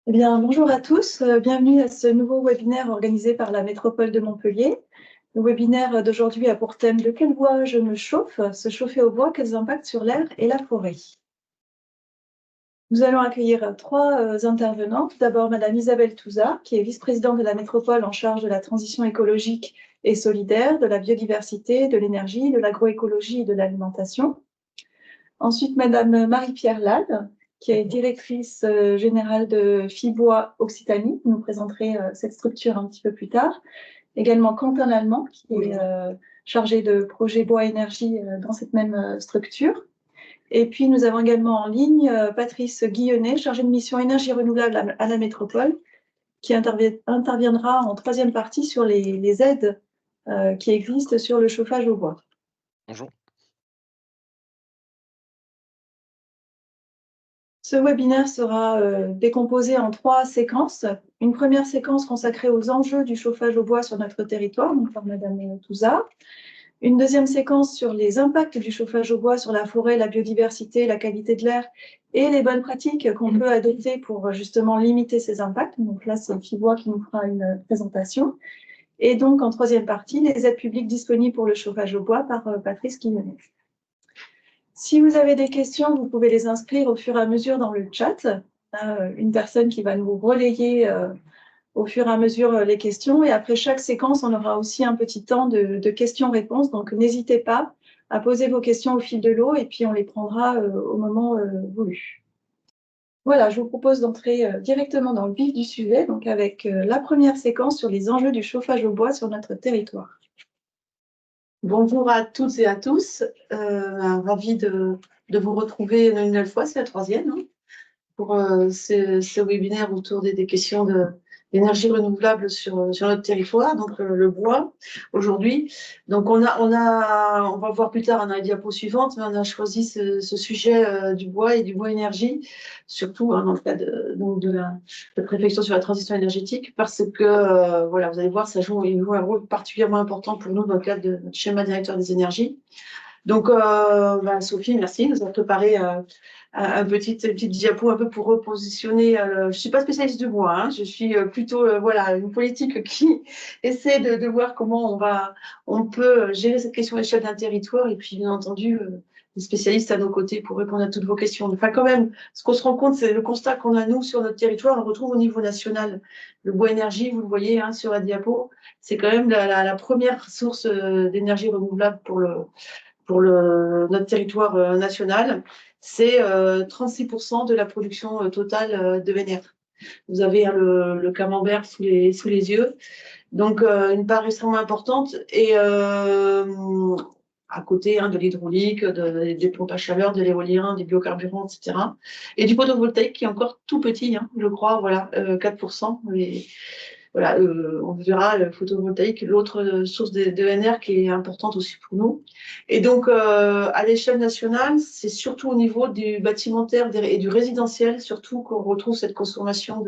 Eh bien, bonjour à tous, bienvenue à ce nouveau webinaire organisé par la métropole de Montpellier. Le webinaire d'aujourd'hui a pour thème « De quel bois je me chauffe ? Se chauffer au bois, quels impacts sur l'air et la forêt ?» Nous allons accueillir trois intervenants. D'abord, Madame Isabelle Touza, qui est vice-présidente de la métropole en charge de la transition écologique et solidaire, de la biodiversité, de l'énergie, de l'agroécologie et de l'alimentation. Ensuite, Madame Marie-Pierre Lade, qui est directrice générale de FIBOIS Occitanie. Vous nous présenterez cette structure un petit peu plus tard. Également Quentin Lallemand, qui est chargé de projet bois énergie dans cette même structure. Et puis, nous avons également en ligne Patrice Guillonnet, chargé de mission énergie renouvelable à la métropole, qui interviendra en troisième partie sur les aides qui existent sur le chauffage au bois. Bonjour. Ce webinaire sera décomposé en trois séquences. Une première séquence consacrée aux enjeux du chauffage au bois sur notre territoire, donc par Madame Touza. Une deuxième séquence sur les impacts du chauffage au bois sur la forêt, la biodiversité, la qualité de l'air et les bonnes pratiques qu'on peut adopter pour justement limiter ces impacts. Donc là, c'est FIBOIS qui nous fera une présentation. Et donc, en troisième partie, les aides publiques disponibles pour le chauffage au bois par Patrice Guillonnet. Si vous avez des questions, vous pouvez les inscrire au fur et à mesure dans le chat. Une personne qui va nous relayer au fur et à mesure les questions. Et après chaque séquence, on aura aussi un petit temps de questions-réponses. Donc, n'hésitez pas à poser vos questions au fil de l'eau et puis on les prendra au moment voulu. Voilà, je vous propose d'entrer directement dans le vif du sujet, donc avec la première séquence sur les enjeux du chauffage au bois sur notre territoire. Bonjour à toutes et à tous, ravie de vous retrouver une nouvelle fois, c'est la troisième, hein, pour ce webinaire autour des questions d'énergie renouvelable sur notre territoire, donc le bois aujourd'hui. Donc on va voir plus tard dans la diapo suivante, mais on a choisi ce sujet du bois et du bois énergie, surtout dans le cadre de la réflexion sur la transition énergétique, parce que voilà, vous allez voir, il joue un rôle particulièrement important pour nous dans le cadre de notre schéma directeur des énergies. Donc, Sophie, merci, nous avons préparé une petite diapo un peu pour repositionner. Je ne suis pas spécialiste du bois, hein, je suis plutôt voilà, une politique qui essaie de voir comment on peut gérer cette question à l'échelle d'un territoire et puis, bien entendu, des spécialistes à nos côtés pour répondre à toutes vos questions. Enfin, quand même, ce qu'on se rend compte, c'est le constat qu'on a, nous, sur notre territoire, on le retrouve au niveau national. Le bois énergie, vous le voyez hein, sur la diapo, c'est quand même la première source d'énergie renouvelable pour notre territoire national. C'est 36% de la production totale de Vénère. Vous avez hein, le camembert sous les yeux. Donc, une part extrêmement importante. Et à côté hein, de l'hydraulique, des pompes à chaleur, de l'éolien, des biocarburants, etc. Et du photovoltaïque qui est encore tout petit, hein, je crois, voilà, 4%. Mais voilà, on verra le photovoltaïque, l'autre source d'ENR qui est importante aussi pour nous. Et donc, à l'échelle nationale, c'est surtout au niveau du bâtimentaire et du résidentiel, surtout qu'on retrouve cette consommation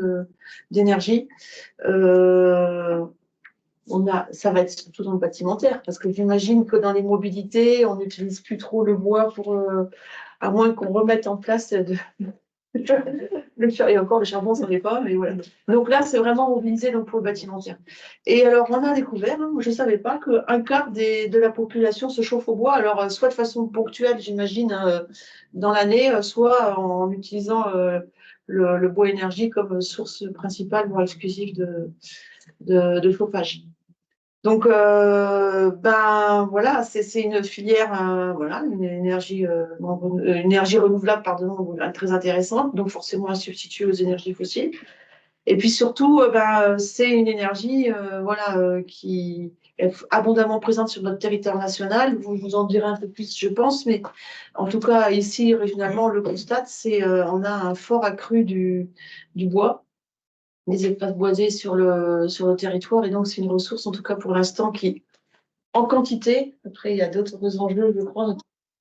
d'énergie. Ça va être surtout dans le bâtimentaire, parce que j'imagine que dans les mobilités, on n'utilise plus trop le bois à moins qu'on remette en place et encore le charbon, ça n'est pas, mais voilà. Donc là, c'est vraiment mobilisé donc, pour le bâtimentaire. Et alors, on a découvert, hein, je ne savais pas, qu'un quart de la population se chauffe au bois, alors soit de façon ponctuelle, j'imagine, dans l'année, soit en utilisant le bois énergie comme source principale, voire exclusive de chauffage. Donc, voilà, c'est une filière, voilà, une énergie renouvelable, pardon, très intéressante, donc forcément à substituer aux énergies fossiles. Et puis surtout, c'est une énergie, voilà, qui est abondamment présente sur notre territoire national. Vous en direz un peu plus, je pense, mais en tout cas ici régionalement, on le constate, on a un fort accru du bois. Des espaces boisés sur le territoire. Et donc, c'est une ressource, en tout cas pour l'instant, qui, en quantité, après, il y a d'autres enjeux, je crois,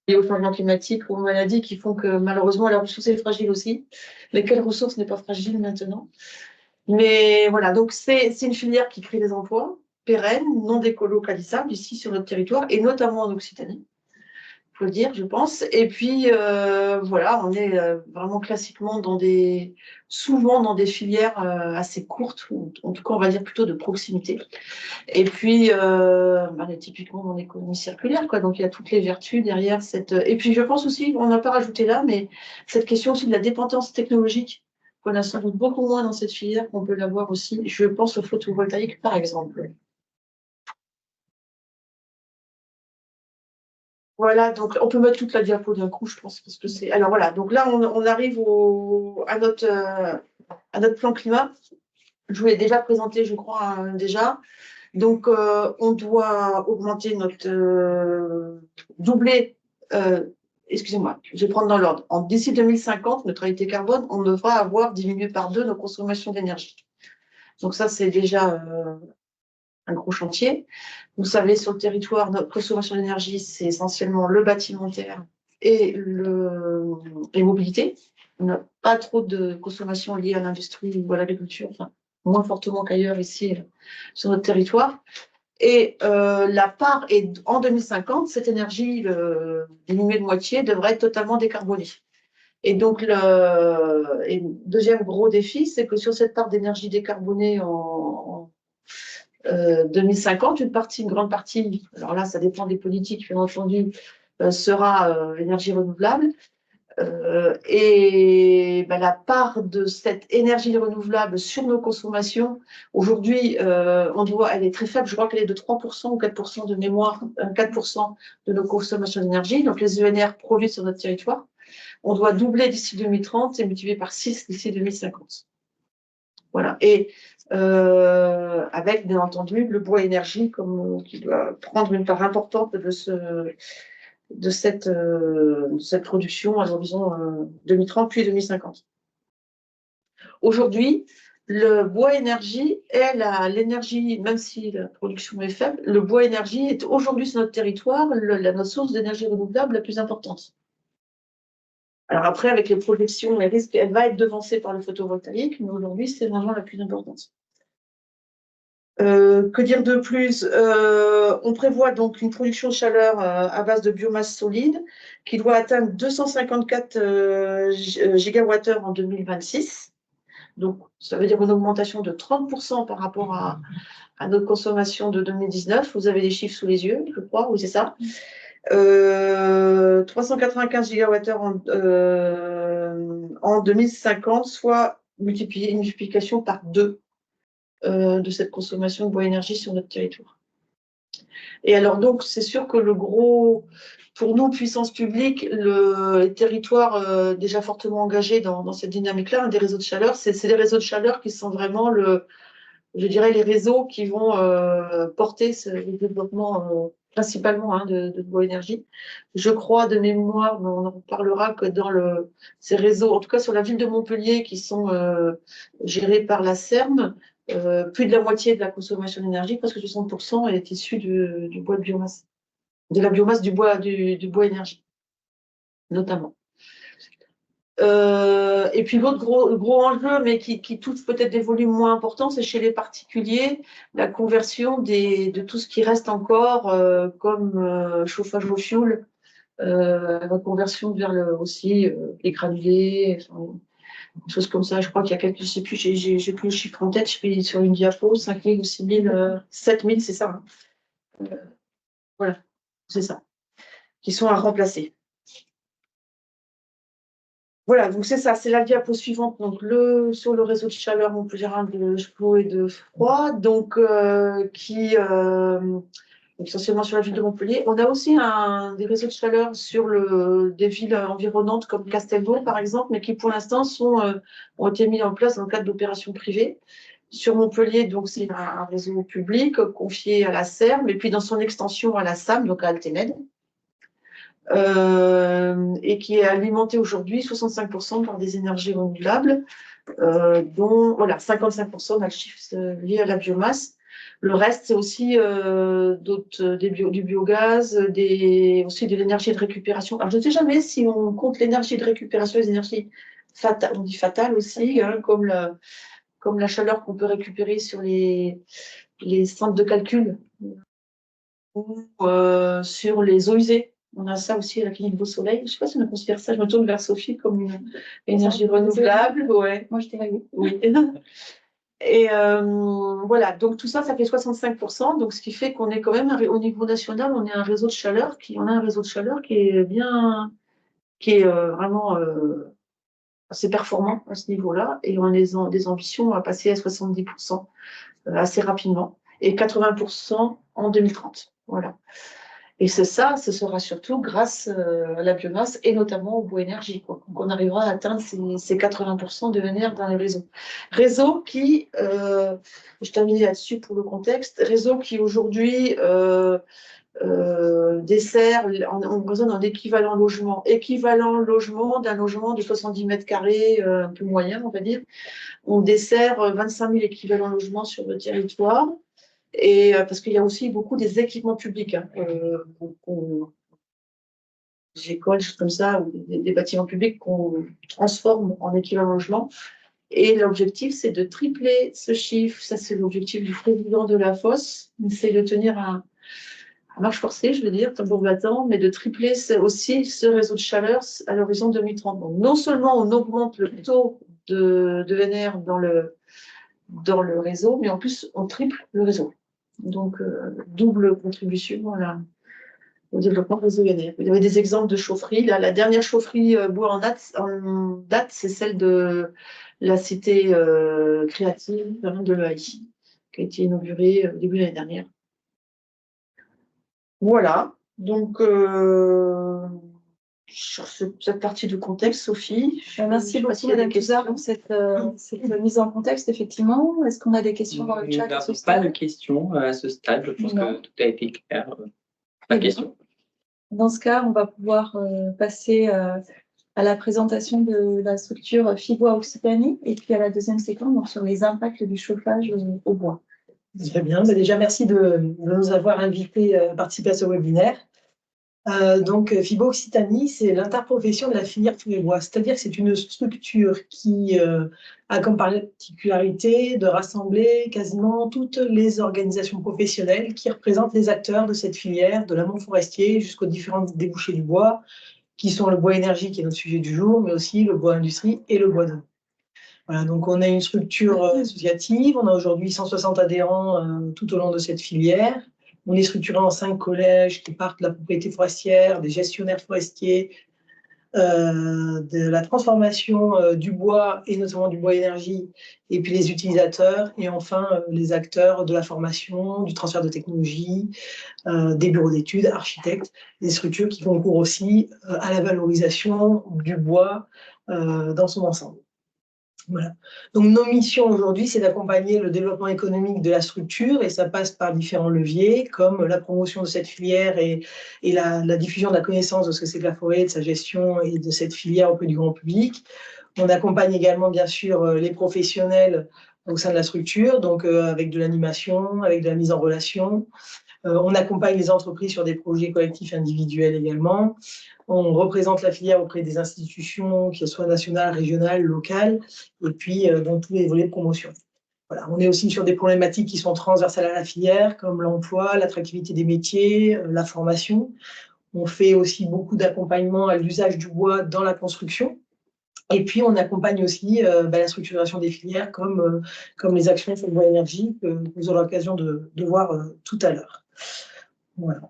liés au changement climatique ou aux maladies qui font que, malheureusement, la ressource est fragile aussi. Mais quelle ressource n'est pas fragile maintenant? Mais voilà, donc c'est une filière qui crée des emplois pérennes, non délocalisables, ici sur notre territoire, et notamment en Occitanie. faut le dire, je pense. Et puis, voilà, on est vraiment classiquement souvent dans des filières assez courtes, ou en tout cas, on va dire plutôt de proximité. Et puis, on est typiquement dans l'économie circulaire, quoi. Donc, il y a toutes les vertus derrière cette. Et puis, je pense aussi, on n'a pas rajouté là, mais cette question aussi de la dépendance technologique, qu'on a sans doute beaucoup moins dans cette filière, qu'on peut l'avoir aussi. Je pense au photovoltaïque, par exemple. Voilà, donc on peut mettre toute la diapo d'un coup, je pense, parce que c'est. Alors voilà, donc là, on arrive à notre plan climat. Je vous l'ai déjà présenté, je crois, déjà. Donc, on doit augmenter doubler, excusez-moi, je vais prendre dans l'ordre. D'ici 2050, neutralité carbone, on devra avoir diminué par 2 nos consommations d'énergie. Donc ça, c'est déjà un gros chantier. Vous savez, sur le territoire, notre consommation d'énergie, c'est essentiellement le bâtimentaire et les mobilités. On n'a pas trop de consommation liée à l'industrie ou à l'agriculture, enfin, moins fortement qu'ailleurs ici sur notre territoire. Et la part est en 2050, cette énergie diminuée de moitié devrait être totalement décarbonée. Et donc, le deuxième gros défi, c'est que sur cette part d'énergie décarbonée en 2050, une grande partie, alors là, ça dépend des politiques, bien entendu, sera énergie renouvelable. Et ben, la part de cette énergie renouvelable sur nos consommations, aujourd'hui, elle est très faible. Je crois qu'elle est de 3% ou 4% de mémoire, 4% de nos consommations d'énergie. Donc, les ENR produits sur notre territoire, on doit doubler d'ici 2030 et multiplier par 6 d'ici 2050. Voilà. Et avec, bien entendu, le bois énergie qui doit prendre une part importante de cette production à l'horizon 2030 puis 2050. Aujourd'hui, le bois énergie est l'énergie, même si la production est faible, le bois énergie est aujourd'hui sur notre territoire notre source d'énergie renouvelable la plus importante. Alors après, avec les projections, les risques, elle va être devancée par le photovoltaïque, mais aujourd'hui, c'est vraiment la plus importante. Que dire de plus? On prévoit donc une production de chaleur à base de biomasse solide qui doit atteindre 254 gigawattheures en 2026. Donc, ça veut dire une augmentation de 30% par rapport à notre consommation de 2019. Vous avez les chiffres sous les yeux, je crois, oui, c'est ça. 395 gigawattheures en 2050, soit une multiplication par 2 de cette consommation de bois énergie sur notre territoire. Et alors donc, c'est sûr que pour nous, puissance publique, les territoires déjà fortement engagés dans cette dynamique-là, des réseaux de chaleur, c'est les réseaux de chaleur qui sont vraiment je dirais, les réseaux qui vont porter le développement principalement de bois énergie. Je crois de mémoire, mais on en parlera, que dans ces réseaux, en tout cas sur la ville de Montpellier, qui sont gérés par la CERM, plus de la moitié de la consommation d'énergie, presque 60%, est issue du bois de biomasse, de la biomasse du bois énergie, notamment. Et puis l'autre gros enjeu, mais qui touche peut-être des volumes moins importants, c'est chez les particuliers, la conversion de tout ce qui reste encore comme chauffage au fioul, la conversion vers aussi les granulés, enfin, des choses comme ça. Je crois qu'il y a quelques, je sais plus, j'ai plus le chiffre en tête, je suis sur une diapo, 5 000 ou 6 000, 7 000, c'est ça. Hein. Voilà, c'est ça, qui sont à remplacer. Voilà, donc c'est ça, c'est la diapo suivante. Donc, sur le réseau de chaleur montpelliérain de chaud et de froid, donc qui essentiellement sur la ville de Montpellier. On a aussi des réseaux de chaleur sur des villes environnantes comme Castelbon, par exemple, mais qui pour l'instant ont été mis en place dans le cadre d'opérations privées. Sur Montpellier, donc c'est un réseau public confié à la CERM, et puis dans son extension à la SAM, donc à Altemed. Et qui est alimenté aujourd'hui 65% par des énergies renouvelables, dont voilà, 55% dans le chiffre lié à la biomasse. Le reste, c'est aussi du biogaz, aussi de l'énergie de récupération. Alors, je ne sais jamais si on compte l'énergie de récupération, les énergies fatales, on dit fatales aussi, hein, comme la chaleur qu'on peut récupérer sur les centres de calcul ou sur les eaux usées. On a ça aussi à la clinique Beau Soleil. Je ne sais pas si on considère ça, je me tourne vers Sophie, comme une énergie renouvelable. Ouais. Moi, je dirais oui. Oui. Et voilà, donc tout ça, ça fait 65%. Donc ce qui fait qu'on est quand même, au niveau national, on a un réseau de chaleur qui est bien, qui est vraiment assez performant à ce niveau-là. Et on a des ambitions à passer à 70% assez rapidement et 80% en 2030. Voilà. Et c'est ça, ce sera surtout grâce à la biomasse et notamment au bois énergie. Donc on arrivera à atteindre ces 80% de NR dans les réseaux. Réseau qui, je termine là-dessus pour le contexte, réseau qui aujourd'hui dessert, on raisonne en équivalent logement d'un logement de 70 mètres carrés, un peu moyen, on va dire. On dessert 25 000 équivalents logements sur le territoire. Et parce qu'il y a aussi beaucoup des équipements publics, hein, des écoles, des choses comme ça, ou des bâtiments publics qu'on transforme en équivalent logement. Et l'objectif, c'est de tripler ce chiffre. Ça, c'est l'objectif du président de la FOS. C'est de tenir à marche forcée, je veux dire, tambour battant, mais de tripler aussi ce réseau de chaleur à l'horizon 2030. Donc, non seulement on augmente le taux de NR dans le réseau, mais en plus, on triple le réseau. Donc, double contribution au développement réseau NR. Il y avait des exemples de chaufferies. Là, la dernière chaufferie bois en date, c'est celle de la cité créative de l'EAI, qui a été inaugurée au début de l'année dernière. Voilà. Donc, sur cette partie du contexte, Sophie. Merci beaucoup, Madame Touzard, pour cette mise en contexte, effectivement. Est-ce qu'on a des questions dans le chat? Nous n'avons pas de questions à ce stade. Je pense que tout a été clair. Pas de questions. Dans ce cas, on va pouvoir passer à la présentation de la structure FIBOA Occitanie et puis à la deuxième séquence donc, sur les impacts du chauffage au bois. Très bien. Déjà, merci de nous avoir invités à participer à ce webinaire. Donc, FIBOA Occitanie, c'est l'interprofession de la filière tous les bois. C'est-à-dire que c'est une structure qui a comme particularité de rassembler quasiment toutes les organisations professionnelles qui représentent les acteurs de cette filière, de l'amont forestier jusqu'aux différents débouchés du bois, qui sont le bois énergie, qui est notre sujet du jour, mais aussi le bois industrie et le bois d'eau. Voilà, donc on a une structure associative, on a aujourd'hui 160 adhérents tout au long de cette filière. On est structuré en 5 collèges qui partent de la propriété forestière, des gestionnaires forestiers, de la transformation du bois et notamment du bois énergie, et puis les utilisateurs, et enfin les acteurs de la formation, du transfert de technologie, des bureaux d'études, architectes, des structures qui concourent aussi à la valorisation du bois dans son ensemble. Voilà. Donc, nos missions aujourd'hui, c'est d'accompagner le développement économique de la structure et ça passe par différents leviers comme la promotion de cette filière et la diffusion de la connaissance de ce que c'est que la forêt, de sa gestion et de cette filière auprès du grand public. On accompagne également, bien sûr, les professionnels au sein de la structure, donc avec de l'animation, avec de la mise en relation. On accompagne les entreprises sur des projets collectifs individuels également. On représente la filière auprès des institutions, qu'elles soient nationales, régionales, locales, et puis dans tous les volets de promotion. Voilà. On est aussi sur des problématiques qui sont transversales à la filière, comme l'emploi, l'attractivité des métiers, la formation. On fait aussi beaucoup d'accompagnement à l'usage du bois dans la construction. Et puis, on accompagne aussi la structuration des filières, comme les actions sur le bois énergie que vous aurez l'occasion de voir tout à l'heure. Voilà.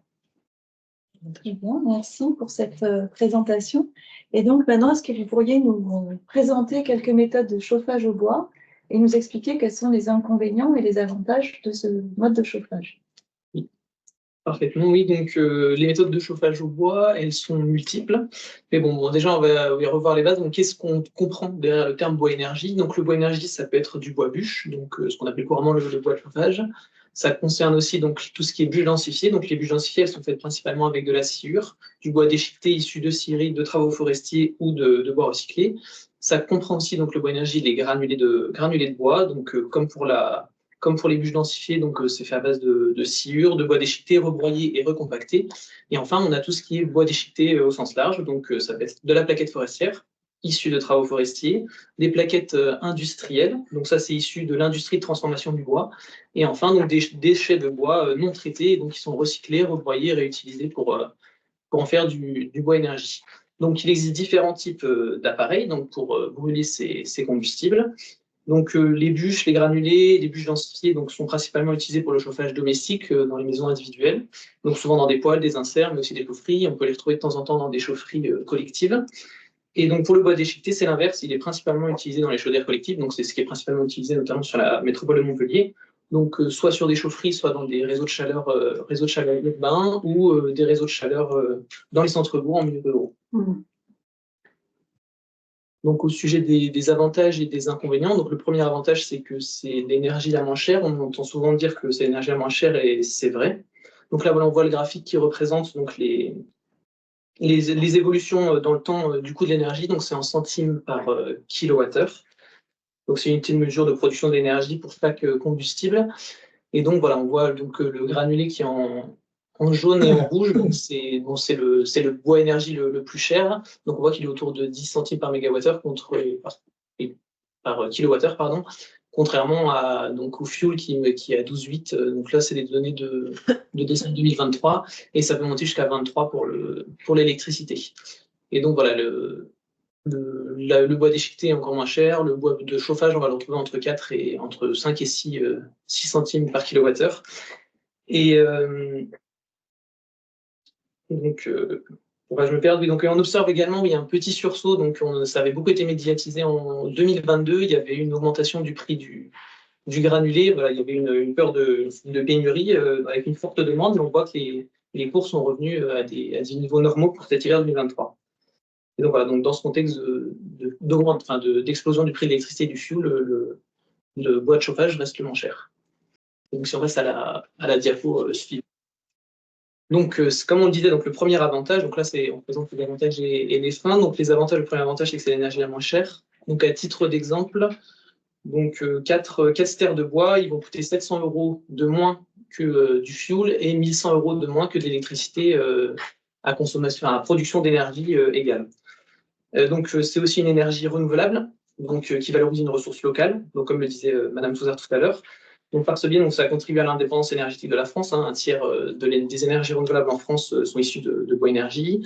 Très bien, merci pour cette présentation. Et donc maintenant, est-ce que vous pourriez nous présenter quelques méthodes de chauffage au bois et nous expliquer quels sont les inconvénients et les avantages de ce mode de chauffage? Oui, parfaitement, oui. Donc les méthodes de chauffage au bois, elles sont multiples. Mais bon, déjà, on va revoir les bases. Donc, qu'est-ce qu'on comprend derrière le terme bois énergie? Donc, le bois énergie, ça peut être du bois bûche, donc ce qu'on appelle couramment le bois de chauffage. Ça concerne aussi donc, tout ce qui est bûche densifiée. Donc, les bûches densifiées, elles sont faites principalement avec de la sciure, du bois déchiqueté issu de scieries, de travaux forestiers ou de bois recyclé. Ça comprend aussi donc, le bois énergie, les granulés de bois. Donc, comme pour les bûches densifiées, donc c'est fait à base de sciure, de bois déchiqueté, rebroyé et recompacté. Et enfin, on a tout ce qui est bois déchiqueté au sens large. Donc, ça peut être de la plaquette forestière, issue de travaux forestiers, des plaquettes industrielles. Donc, ça, c'est issu de l'industrie de transformation du bois. Et enfin, donc, des déchets de bois non traités, donc qui sont recyclés, rebroyés, réutilisés pour pour en faire du bois énergie. Donc, il existe différents types d'appareils donc pour brûler ces combustibles. Donc, les bûches, les granulés, les bûches densifiées donc, sont principalement utilisées pour le chauffage domestique dans les maisons individuelles, donc souvent dans des poêles, des inserts, mais aussi des chaufferies. On peut les retrouver de temps en temps dans des chaufferies collectives. Et donc, pour le bois déchiqueté, c'est l'inverse. Il est principalement utilisé dans les chaudières collectives, donc c'est ce qui est principalement utilisé notamment sur la métropole de Montpellier. Donc, soit sur des chaufferies, soit dans des réseaux de chaleur urbains ou des réseaux de chaleur dans les centres-bourgs en milieu ruraux. Donc, au sujet des avantages et des inconvénients, donc le premier avantage, c'est que c'est l'énergie la moins chère. On entend souvent dire que c'est l'énergie la moins chère et c'est vrai. Donc là, voilà, on voit le graphique qui représente donc, les évolutions dans le temps du coût de l'énergie. Donc, c'est en centimes par kilowattheure. Donc, c'est une unité de mesure de production d'énergie pour chaque combustible. Et donc, voilà, on voit donc, le granulé qui est en jaune et en rouge. C'est le bois énergie le plus cher. Donc, on voit qu'il est autour de 10 centimes par mégawattheure par kilowattheure, pardon, contrairement au fuel qui est à 12,8. Donc là, c'est des données de décembre 2023 et ça peut monter jusqu'à 23 pour l'électricité. Et donc, voilà, le bois déchiqueté est encore moins cher. Le bois de chauffage, on va le retrouver entre 5 et 6 centimes par kilowattheure. Et donc, je me perds. Oui, donc, on observe également il y a un petit sursaut. Donc, ça avait beaucoup été médiatisé en 2022. Il y avait une augmentation du prix du granulé. Voilà, il y avait une peur de pénurie avec une forte demande. Mais on voit que les cours sont revenus à des niveaux normaux pour cet hiver 2023. Et donc, voilà, donc dans ce contexte d'explosion du prix de l'électricité et du fuel, le bois de chauffage reste le moins cher. Donc, si on reste à la diapo suivante. Donc, comme on le disait, donc, le premier avantage, donc là, on présente les avantages et les freins. Donc, les avantages, le premier avantage, c'est que c'est l'énergie la moins chère. Donc, à titre d'exemple, donc 4 stères de bois, ils vont coûter 700 € de moins que du fuel et 1100 € de moins que de l'électricité à production d'énergie égale. Donc, c'est aussi une énergie renouvelable, donc, qui valorise une ressource locale, donc, comme le disait Madame Touzard tout à l'heure. Donc, par ce biais, ça contribue à l'indépendance énergétique de la France. Un tiers des énergies renouvelables en France sont issues de bois énergie.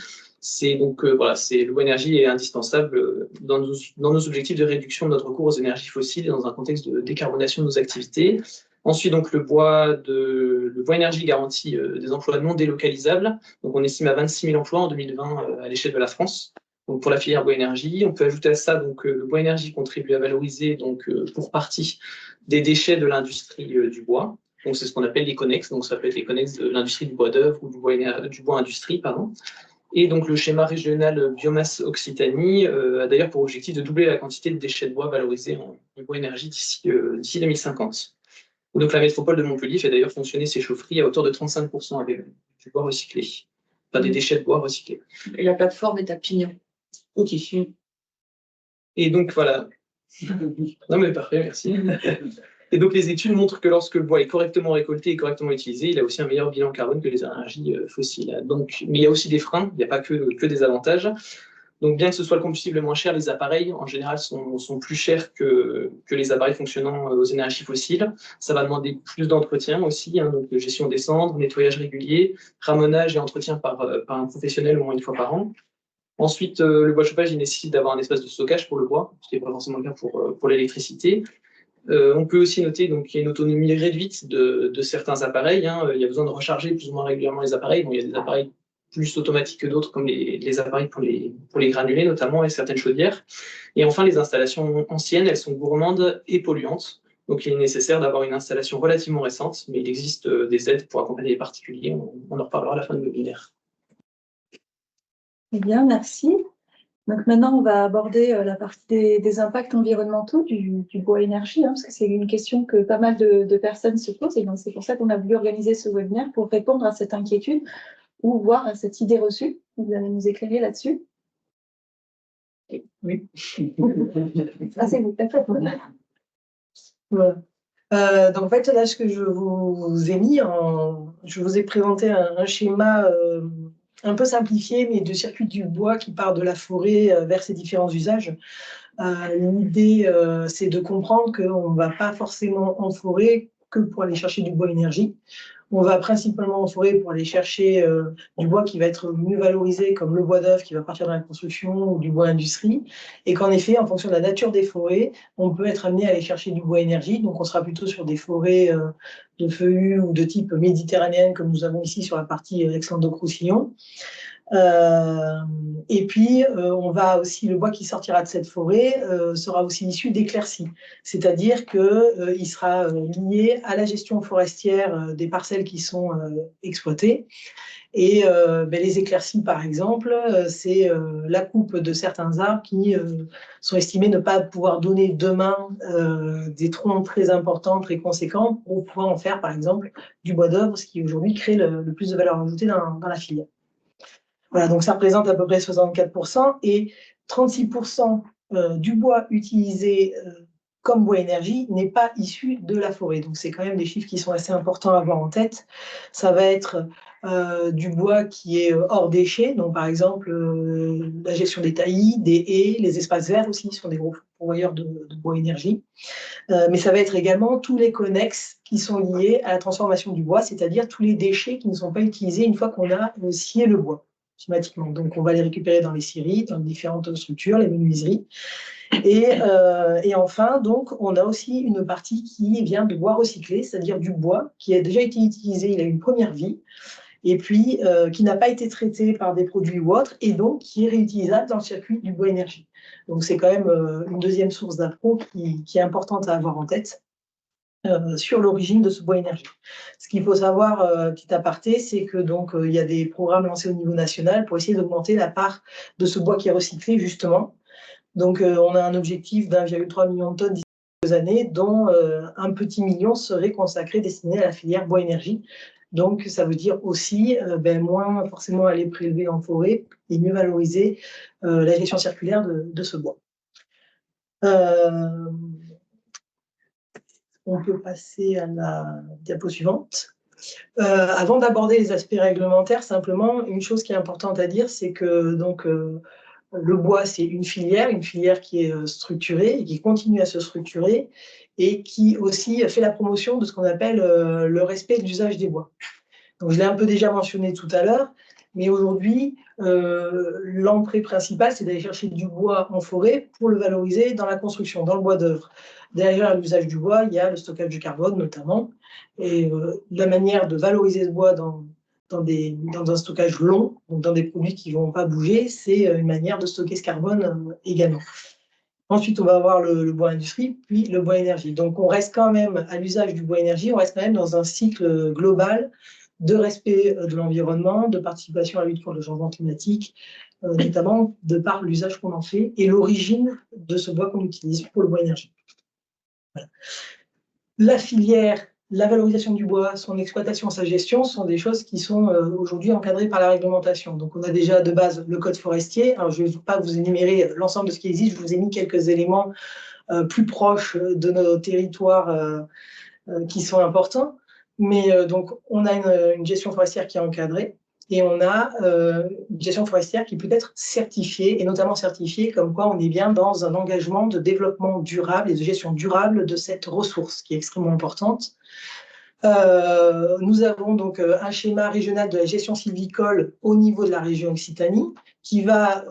Le bois énergie est indispensable dans nos objectifs de réduction de notre recours aux énergies fossiles et dans un contexte de décarbonation de nos activités. Ensuite, donc, le bois énergie garantit des emplois non délocalisables. Donc, on estime à 26 000 emplois en 2020 à l'échelle de la France. Donc, pour la filière bois énergie, on peut ajouter à ça donc, le bois énergie contribue à valoriser donc, pour partie des déchets de l'industrie du bois. Donc, c'est ce qu'on appelle les connexes. Donc, ça peut être les connexes de l'industrie du bois d'œuvre ou du bois industrie, pardon. Et donc, le schéma régional biomasse Occitanie a d'ailleurs pour objectif de doubler la quantité de déchets de bois valorisés en bois énergie d'ici 2050. Donc, la métropole de Montpellier fait d'ailleurs fonctionner ses chaufferies à hauteur de 35% avec du bois recyclé, enfin des déchets de bois recyclés. Et la plateforme est à Pignon. Ok. Et donc, voilà. Non, mais parfait, merci. Et donc, les études montrent que lorsque le bois est correctement récolté et correctement utilisé, il a aussi un meilleur bilan carbone que les énergies fossiles. Donc, mais il y a aussi des freins, il n'y a pas que des avantages. Donc, bien que ce soit le combustible le moins cher, les appareils, en général, sont plus chers que les appareils fonctionnant aux énergies fossiles. Ça va demander plus d'entretien aussi, donc gestion des cendres, nettoyage régulier, ramonage et entretien par un professionnel au moins une fois par an. Ensuite, le bois de chauffage, il nécessite d'avoir un espace de stockage pour le bois, ce qui n'est pas forcément le cas pour l'électricité. On peut aussi noter qu'il y a une autonomie réduite de certains appareils. Il y a besoin de recharger plus ou moins régulièrement les appareils. Donc, il y a des appareils plus automatiques que d'autres, comme les appareils pour les granulés notamment, et certaines chaudières. Et enfin, les installations anciennes, elles sont gourmandes et polluantes. Donc, il est nécessaire d'avoir une installation relativement récente, mais il existe des aides pour accompagner les particuliers. On en reparlera à la fin du webinaire. Eh bien, merci. Donc maintenant, on va aborder la partie des impacts environnementaux du bois énergie, parce que c'est une question que pas mal de personnes se posent. Et donc, c'est pour ça qu'on a voulu organiser ce webinaire pour répondre à cette inquiétude ou voir à cette idée reçue. Vous allez nous éclairer là-dessus. Oui. Ah, c'est vous, d'accord. Voilà. Donc en fait, là, ce que je vous ai mis, je vous ai présenté un schéma un peu simplifié, mais de circuit du bois qui part de la forêt vers ses différents usages. L'idée, c'est de comprendre qu'on ne va pas forcément en forêt que pour aller chercher du bois énergie. On va principalement en forêt pour aller chercher du bois qui va être mieux valorisé, comme le bois d'œuvre qui va partir dans la construction ou du bois industrie. Et qu'en effet, en fonction de la nature des forêts, on peut être amené à aller chercher du bois énergie. Donc, on sera plutôt sur des forêts de feuillus ou de type méditerranéenne, comme nous avons ici sur la partie Aix-Languedoc-Roussillon. Et puis, on va aussi, le bois qui sortira de cette forêt sera aussi issu d'éclaircies, c'est-à-dire qu'il sera lié à la gestion forestière des parcelles qui sont exploitées. Et les éclaircies, par exemple, c'est la coupe de certains arbres qui sont estimés ne pas pouvoir donner demain des troncs très importants, très conséquents, pour pouvoir en faire, par exemple, du bois d'œuvre, ce qui aujourd'hui crée le plus de valeur ajoutée dans la filière. Voilà, donc ça représente à peu près 64% et 36% du bois utilisé comme bois énergie n'est pas issu de la forêt. Donc c'est quand même des chiffres qui sont assez importants à avoir en tête. Ça va être du bois qui est hors déchets, donc par exemple la gestion des taillis, des haies, les espaces verts aussi sont des gros pourvoyeurs de bois énergie. Mais ça va être également tous les connexes qui sont liés à la transformation du bois, c'est-à-dire tous les déchets qui ne sont pas utilisés une fois qu'on a scié le bois. Automatiquement. Donc, on va les récupérer dans les scieries, dans différentes structures, les menuiseries. Et enfin, donc, on a aussi une partie qui vient de bois recyclé, c'est-à-dire du bois qui a déjà été utilisé, il a une première vie, et puis qui n'a pas été traité par des produits ou autres, et donc qui est réutilisable dans le circuit du bois énergie. Donc, c'est quand même une deuxième source d'appro qui est importante à avoir en tête. Sur l'origine de ce bois énergie. Ce qu'il faut savoir, petit aparté, c'est que donc il y a des programmes lancés au niveau national pour essayer d'augmenter la part de ce bois qui est recyclé justement. Donc on a un objectif d'1,3 million de tonnes d'ici quelques années, dont un petit million serait consacré, destiné à la filière bois énergie. Donc ça veut dire aussi moins forcément aller prélever en forêt et mieux valoriser la gestion circulaire de ce bois. On peut passer à la diapo suivante. Avant d'aborder les aspects réglementaires, simplement, une chose qui est importante à dire, c'est que donc, le bois, c'est une filière qui est structurée et qui continue à se structurer et qui aussi fait la promotion de ce qu'on appelle le respect de l'usage des bois. Donc, je l'ai un peu déjà mentionné tout à l'heure, mais aujourd'hui, l'entrée principale, c'est d'aller chercher du bois en forêt pour le valoriser dans la construction, dans le bois d'œuvre. Derrière l'usage du bois, il y a le stockage du carbone notamment, et la manière de valoriser ce bois dans un stockage long, donc dans des produits qui ne vont pas bouger, c'est une manière de stocker ce carbone également. Ensuite, on va avoir le bois industrie, puis le bois énergie. Donc, on reste quand même à l'usage du bois énergie, on reste quand même dans un cycle global de respect de l'environnement, de participation à la lutte contre le changement climatique, notamment de par l'usage qu'on en fait et l'origine de ce bois qu'on utilise pour le bois énergie. Voilà. La filière, la valorisation du bois, son exploitation, sa gestion sont des choses qui sont aujourd'hui encadrées par la réglementation. Donc, on a déjà de base le code forestier. Alors, je ne vais pas vous énumérer l'ensemble de ce qui existe, je vous ai mis quelques éléments plus proches de nos territoires qui sont importants. Mais donc, on a une gestion forestière qui est encadrée et on a une gestion forestière qui peut être certifiée, et notamment certifiée comme quoi on est bien dans un engagement de développement durable et de gestion durable de cette ressource qui est extrêmement importante. Nous avons donc un schéma régional de la gestion sylvicole au niveau de la région Occitanie qui va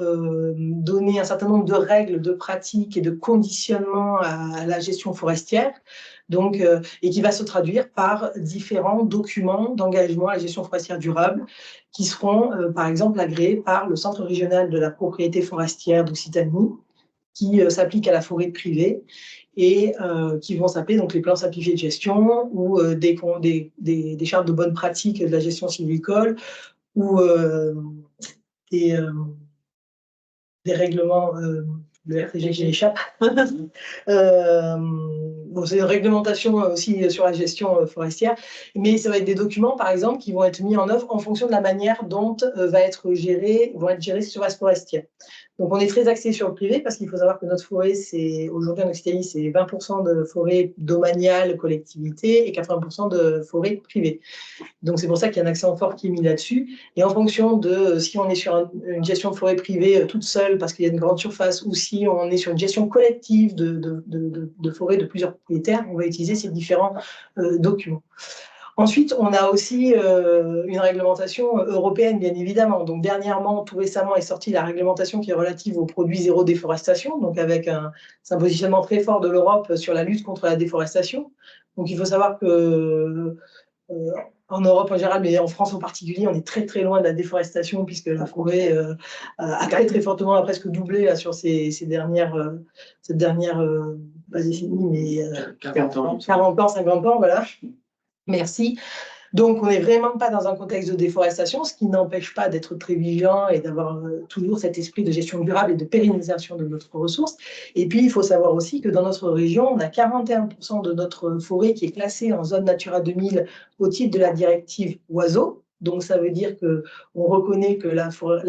donner un certain nombre de règles, de pratiques et de conditionnements à la gestion forestière, donc, et qui va se traduire par différents documents d'engagement à la gestion forestière durable qui seront par exemple agréés par le Centre régional de la propriété forestière d'Occitanie qui s'applique à la forêt privée et qui vont s'appeler donc les plans simplifiés de gestion ou des chartes de bonnes pratiques de la gestion sylvicole ou des règlements, le RTG qui échappe. C'est une réglementation aussi sur la gestion forestière, mais ça va être des documents, par exemple, qui vont être mis en œuvre en fonction de la manière dont vont être gérées ces surfaces forestières. Donc, on est très axé sur le privé parce qu'il faut savoir que notre forêt, aujourd'hui en Occitanie, c'est 20% de forêt domaniale, collectivité et 80% de forêt privée. Donc, c'est pour ça qu'il y a un accent fort qui est mis là-dessus. Et en fonction de si on est sur une gestion de forêt privée toute seule parce qu'il y a une grande surface ou si on est sur une gestion collective de forêt de plusieurs propriétaires, on va utiliser ces différents documents. Ensuite, on a aussi une réglementation européenne, bien évidemment. Donc, dernièrement, tout récemment, est sortie la réglementation qui est relative aux produits zéro déforestation, donc avec un positionnement très fort de l'Europe sur la lutte contre la déforestation. Donc, il faut savoir que en Europe en général, mais en France en particulier, on est très très loin de la déforestation puisque la forêt a très très fortement, a presque doublé là, sur cette dernière pas décennie, mais 40 ans, 50 ans, voilà. Merci. Donc, on n'est vraiment pas dans un contexte de déforestation, ce qui n'empêche pas d'être très vigilant et d'avoir toujours cet esprit de gestion durable et de pérennisation de notre ressource. Et puis, il faut savoir aussi que dans notre région, on a 41% de notre forêt qui est classée en zone Natura 2000 au titre de la directive Oiseaux. Donc, ça veut dire qu'on reconnaît que la forêt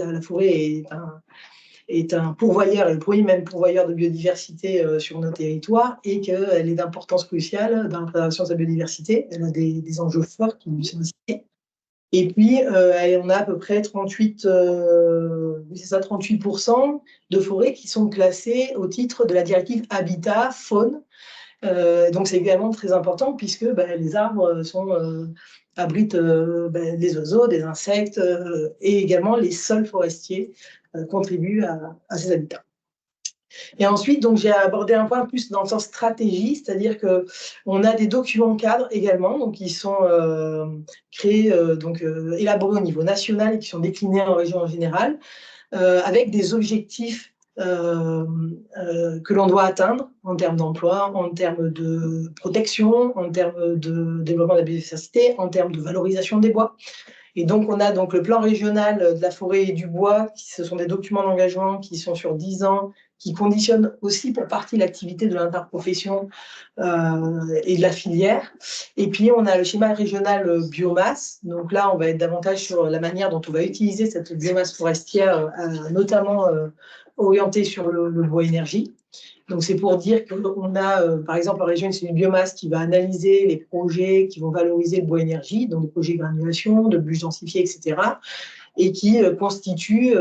est un pourvoyeur, le premier même pourvoyeur de biodiversité sur nos territoires et qu'elle est d'importance cruciale dans la préservation de sa biodiversité. Elle a des enjeux forts qui lui sont cités. Et puis, on a à peu près 38% de forêts qui sont classées au titre de la directive Habitat, Faune. Donc, c'est également très important puisque les arbres abritent des oiseaux, des insectes et également les sols forestiers contribuent à ces habitats. Et ensuite, donc, j'ai abordé un point plus dans le sens stratégie, c'est-à-dire qu'on a des documents cadres également, donc, qui sont créés, élaborés au niveau national et qui sont déclinés en région en général, avec des objectifs que l'on doit atteindre en termes d'emploi, en termes de protection, en termes de développement de la biodiversité, en termes de valorisation des bois. Et donc, on a donc le plan régional de la forêt et du bois, ce sont des documents d'engagement qui sont sur 10 ans, qui conditionnent aussi pour partie l'activité de l'interprofession et de la filière. Et puis, on a le schéma régional biomasse. Donc là, on va être davantage sur la manière dont on va utiliser cette biomasse forestière, notamment orientée sur le bois énergie. Donc, c'est pour dire qu'on a, par exemple, en région, c'est une biomasse qui va analyser les projets qui vont valoriser le bois énergie, donc les projets de granulation, de bûches densifiées, etc., et qui constitue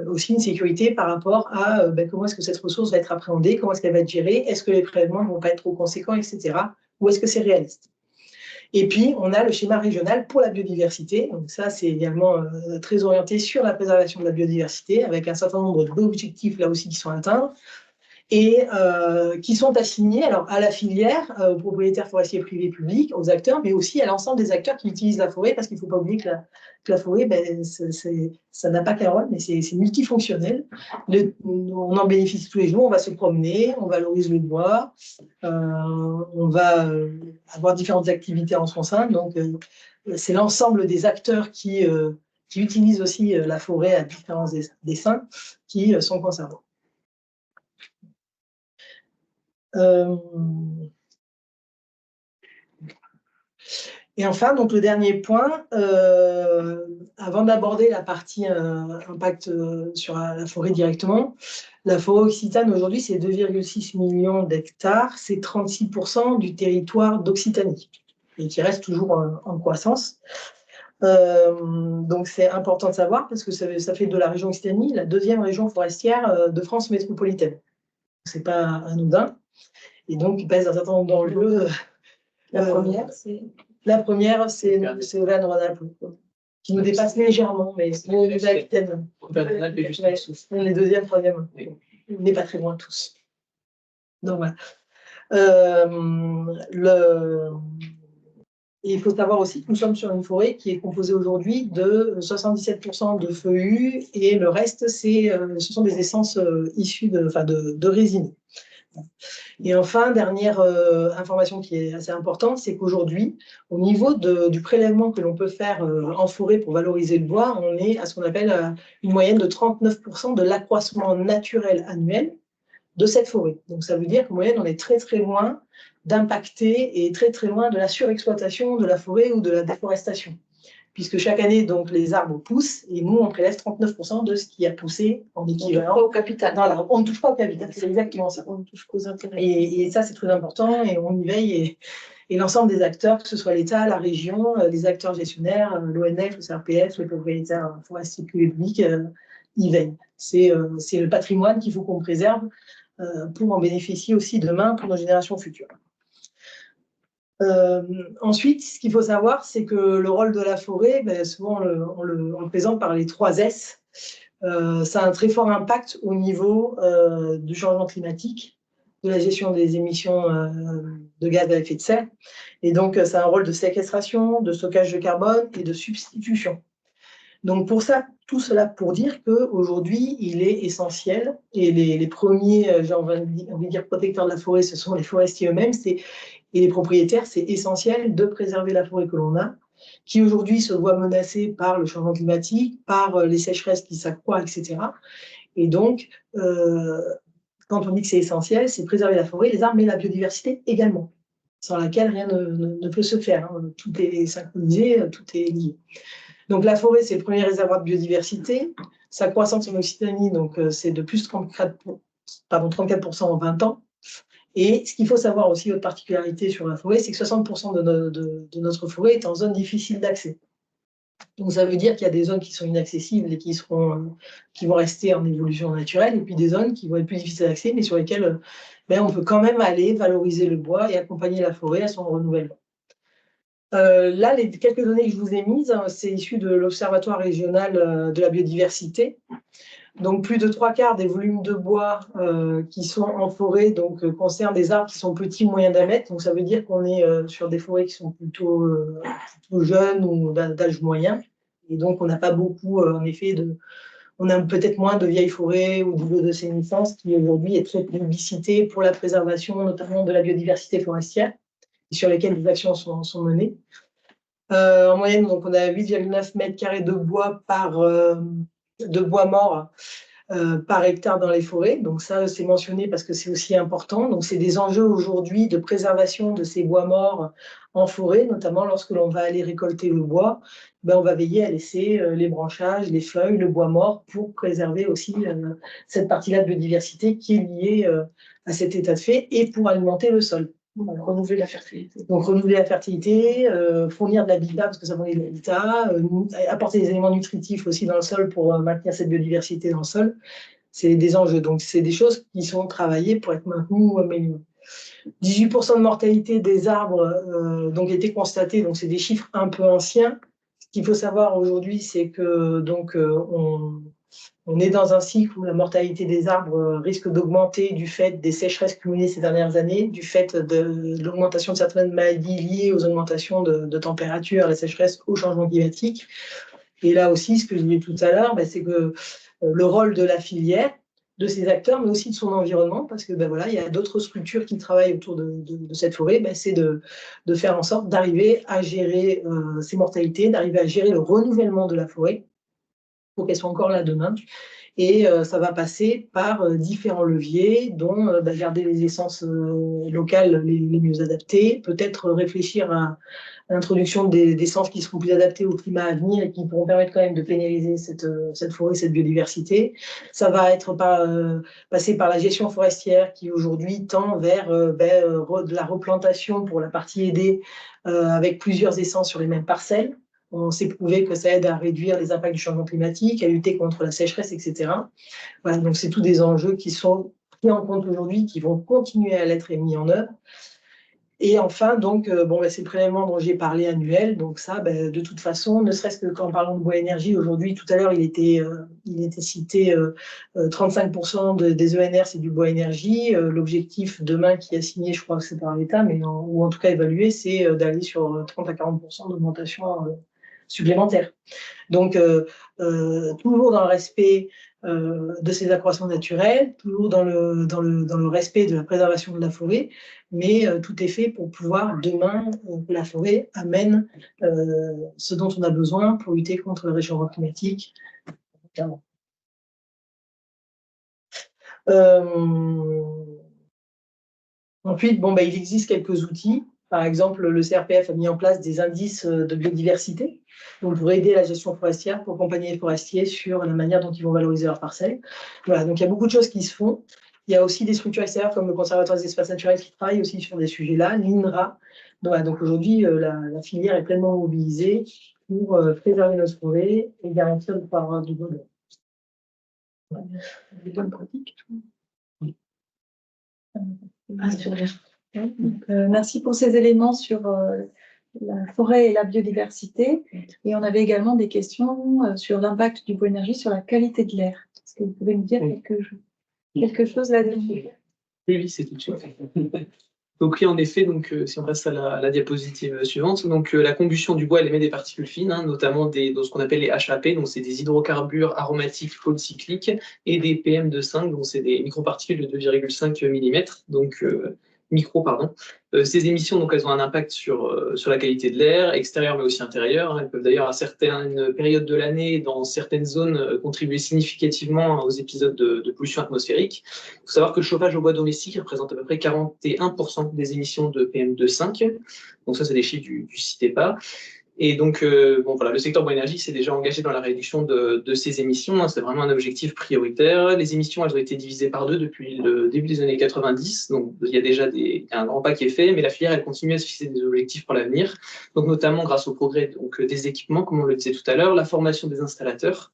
aussi une sécurité par rapport à comment est-ce que cette ressource va être appréhendée, comment est-ce qu'elle va être gérée, est-ce que les prélèvements ne vont pas être trop conséquents, etc., ou est-ce que c'est réaliste. Et puis, on a le schéma régional pour la biodiversité. Donc ça, c'est également très orienté sur la préservation de la biodiversité, avec un certain nombre d'objectifs là aussi qui sont atteints et qui sont assignés alors, à la filière, aux propriétaires forestiers privés publics, aux acteurs, mais aussi à l'ensemble des acteurs qui utilisent la forêt, parce qu'il ne faut pas oublier que la forêt, ça n'a pas qu'un rôle, mais c'est multifonctionnel. On en bénéficie tous les jours, on va se promener, on valorise le bois, on va avoir différentes activités en son sein, donc c'est l'ensemble des acteurs qui utilisent aussi la forêt à différents desseins qui sont concernés. Et enfin, donc le dernier point, avant d'aborder la partie impact sur la forêt directement, la forêt occitane aujourd'hui, c'est 2,6 millions d'hectares, c'est 36% du territoire d'Occitanie, et qui reste toujours en croissance. Donc c'est important de savoir parce que ça fait de la région Occitanie la deuxième région forestière de France métropolitaine. C'est pas anodin. Et donc, il pèse un certain nombre d'enjeux. La première, c'est Auvergne-Rhône-Alpes, qui nous dépasse légèrement, mais nous Aquitaine. Les deuxième, troisième. On n'est pas très loin tous. Donc voilà. Il faut savoir aussi que nous sommes sur une forêt qui est composée aujourd'hui de 77% de feuillus et le reste, ce sont des essences issues de résine. Et enfin, dernière information qui est assez importante, c'est qu'aujourd'hui, au niveau du prélèvement que l'on peut faire en forêt pour valoriser le bois, on est à ce qu'on appelle une moyenne de 39% de l'accroissement naturel annuel de cette forêt. Donc ça veut dire qu'en moyenne, on est très très loin d'impacter et très très loin de la surexploitation de la forêt ou de la déforestation. Puisque chaque année, donc, les arbres poussent et nous, on prélève 39% de ce qui a poussé en équivalent. On ne touche pas au capital. Non, on ne touche pas au capital, c'est exactement ça. On ne touche qu'aux intérêts. Et ça, c'est très important et on y veille. Et l'ensemble des acteurs, que ce soit l'État, la région, les acteurs gestionnaires, l'ONF, le CRPF, les propriétaires forestiers publics, y veillent. C'est le patrimoine qu'il faut qu'on préserve pour en bénéficier aussi demain pour nos générations futures. Ensuite, ce qu'il faut savoir, c'est que le rôle de la forêt, souvent on le présente par les 3 S. Ça a un très fort impact au niveau du changement climatique, de la gestion des émissions de gaz à effet de serre. Et donc, ça a un rôle de séquestration, de stockage de carbone et de substitution. Donc, pour ça, tout cela pour dire qu'aujourd'hui, il est essentiel, et les premiers, j'ai envie de dire, protecteurs de la forêt, ce sont les forestiers eux-mêmes, et les propriétaires, c'est essentiel de préserver la forêt que l'on a, qui aujourd'hui se voit menacée par le changement climatique, par les sécheresses qui s'accroissent, etc. Et donc, quand on dit que c'est essentiel, c'est préserver la forêt, les arbres, mais la biodiversité également, sans laquelle rien ne peut se faire. Hein. Tout est synchronisé, tout est lié. Donc la forêt, c'est le premier réservoir de biodiversité. Sa croissance en Occitanie, donc, c'est de plus 34% en 20 ans. Et ce qu'il faut savoir aussi, autre particularité sur la forêt, c'est que 60% de notre forêt est en zone difficile d'accès. Donc ça veut dire qu'il y a des zones qui sont inaccessibles et qui vont rester en évolution naturelle, et puis des zones qui vont être plus difficiles d'accès, mais sur lesquelles on peut quand même aller valoriser le bois et accompagner la forêt à son renouvellement. Là, les quelques données que je vous ai mises, hein, c'est issu de l'Observatoire régional de la biodiversité. Donc, plus de 3/4 des volumes de bois qui sont en forêt concernent des arbres qui sont petits, moyens d'un mètre. Donc, ça veut dire qu'on est sur des forêts qui sont plutôt jeunes ou d'âge moyen. Et donc, on n'a pas beaucoup, en effet, on a peut-être moins de vieilles forêts ou de biodésénescence qui aujourd'hui est très plébiscitée pour la préservation, notamment de la biodiversité forestière, et sur lesquelles des actions sont menées. En moyenne, donc, on a 8,9 mètres carrés de bois de bois mort par hectare dans les forêts. Donc ça, c'est mentionné parce que c'est aussi important. Donc c'est des enjeux aujourd'hui de préservation de ces bois morts en forêt, notamment lorsque l'on va aller récolter le bois. On va veiller à laisser les branchages, les feuilles, le bois mort pour préserver aussi cette partie-là de biodiversité qui est liée à cet état de fait et pour alimenter le sol. Renouveler la fertilité. Donc, renouveler la fertilité, fournir de l'habitat, parce que ça fournit de l'habitat, apporter des éléments nutritifs aussi dans le sol pour maintenir cette biodiversité dans le sol. C'est des enjeux. Donc, c'est des choses qui sont travaillées pour être maintenues ou améliorées. 18% de mortalité des arbres donc été constatés. Donc, c'est des chiffres un peu anciens. Ce qu'il faut savoir aujourd'hui, c'est que on est dans un cycle où la mortalité des arbres risque d'augmenter du fait des sécheresses cumulées ces dernières années, du fait de l'augmentation de certaines maladies liées aux augmentations de température, à la sécheresse, au changement climatique. Et là aussi, ce que je disais tout à l'heure, c'est que le rôle de la filière, de ses acteurs, mais aussi de son environnement, parce que il y a d'autres structures qui travaillent autour de cette forêt, c'est de faire en sorte d'arriver à gérer ces mortalités, d'arriver à gérer le renouvellement de la forêt, pour qu'elles soient encore là demain. Et ça va passer par différents leviers, dont garder les essences locales les mieux adaptées, peut-être réfléchir à l'introduction d'essences qui seront plus adaptées au climat à venir et qui pourront permettre quand même de pérenniser cette forêt, cette biodiversité. Ça va être passer par la gestion forestière qui aujourd'hui tend vers de la replantation pour la partie aidée avec plusieurs essences sur les mêmes parcelles. On s'est prouvé que ça aide à réduire les impacts du changement climatique, à lutter contre la sécheresse, etc. Voilà, donc c'est tous des enjeux qui sont pris en compte aujourd'hui, qui vont continuer à l'être et mis en œuvre. Et enfin, donc, c'est le prélèvement dont j'ai parlé annuel. Donc ça, de toute façon, ne serait-ce que quand parlons de bois énergie, aujourd'hui, tout à l'heure, il était cité 35% des ENR, c'est du bois énergie. L'objectif demain qui est assigné, je crois que c'est par l'État, ou en tout cas évalué, c'est d'aller sur 30 à 40% d'augmentation supplémentaire. Donc, toujours dans le respect de ces accroissements naturels, toujours dans le respect de la préservation de la forêt, mais tout est fait pour pouvoir, demain, que la forêt amène ce dont on a besoin pour lutter contre le réchauffement climatique. Ensuite, il existe quelques outils. Par exemple, le CRPF a mis en place des indices de biodiversité pour aider la gestion forestière, pour accompagner les forestiers sur la manière dont ils vont valoriser leurs parcelles. Voilà, donc il y a beaucoup de choses qui se font. Il y a aussi des structures extérieures comme le Conservatoire des espaces naturels qui travaillent aussi sur des sujets-là, l'INRA. Donc aujourd'hui, la filière est pleinement mobilisée pour préserver nos forêts et garantir le pouvoir du bonheur. Des bonnes pratiques. Merci pour ces éléments sur la forêt et la biodiversité. Et on avait également des questions sur l'impact du bois énergie sur la qualité de l'air. Est-ce que vous pouvez me dire quelque chose là-dessus? Oui, c'est tout de suite. Donc oui, en effet, si on passe à la diapositive suivante, la combustion du bois elle émet des particules fines, hein, notamment ce qu'on appelle les HAP, donc c'est des hydrocarbures aromatiques polycycliques, et des PM2,5, donc c'est des microparticules de 2,5 mm, pardon. Ces émissions, donc, elles ont un impact sur la qualité de l'air, extérieur mais aussi intérieur, hein. Elles peuvent d'ailleurs à certaines périodes de l'année, dans certaines zones, contribuer significativement aux épisodes de pollution atmosphérique. Il faut savoir que le chauffage au bois domestique représente à peu près 41% des émissions de PM2,5. Donc ça, c'est des chiffres du CITEPA. Et donc, le secteur bois énergie s'est déjà engagé dans la réduction de ces émissions, hein. C'est vraiment un objectif prioritaire. Les émissions, elles ont été divisées par 2 depuis le début des années 90. Donc, il y a déjà un grand pas qui est fait, mais la filière, elle continue à se fixer des objectifs pour l'avenir. Donc, notamment grâce au progrès des équipements, comme on le disait tout à l'heure, la formation des installateurs,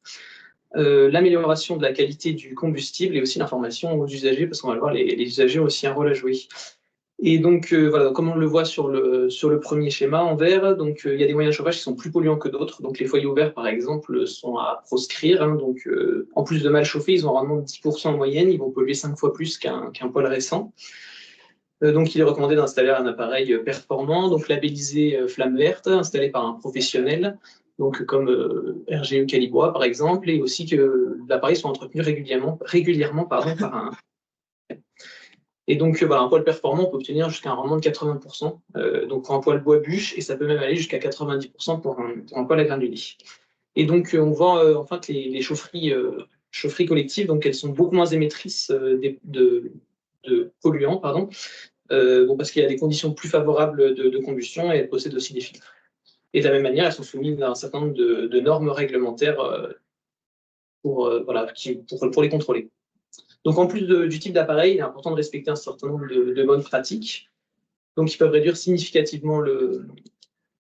l'amélioration de la qualité du combustible et aussi l'information aux usagers, parce qu'on va le voir, les usagers ont aussi un rôle à jouer. Et donc, comme on le voit sur le premier schéma en vert, il y a des moyens de chauffage qui sont plus polluants que d'autres. Donc, les foyers ouverts, par exemple, sont à proscrire, hein. En plus de mal chauffer, ils ont un rendement de 10% en moyenne. Ils vont polluer 5 fois plus qu'un poêle récent. Donc, il est recommandé d'installer un appareil performant, donc labellisé flamme verte, installé par un professionnel, donc comme RGE Calibois, par exemple, et aussi que l'appareil soit entretenu régulièrement par un... Et donc, un poêle performant, on peut obtenir jusqu'à un rendement de 80%, donc pour un poêle bois-bûche, et ça peut même aller jusqu'à 90% pour un poêle à granulés. Et donc, on voit enfin que les chaufferies collectives, donc elles sont beaucoup moins émettrices de polluants, parce qu'il y a des conditions plus favorables de combustion et elles possèdent aussi des filtres. Et de la même manière, elles sont soumises à un certain nombre de normes réglementaires pour les contrôler. Donc, en plus du type d'appareil, il est important de respecter un certain nombre de bonnes pratiques. Donc, qui peuvent réduire significativement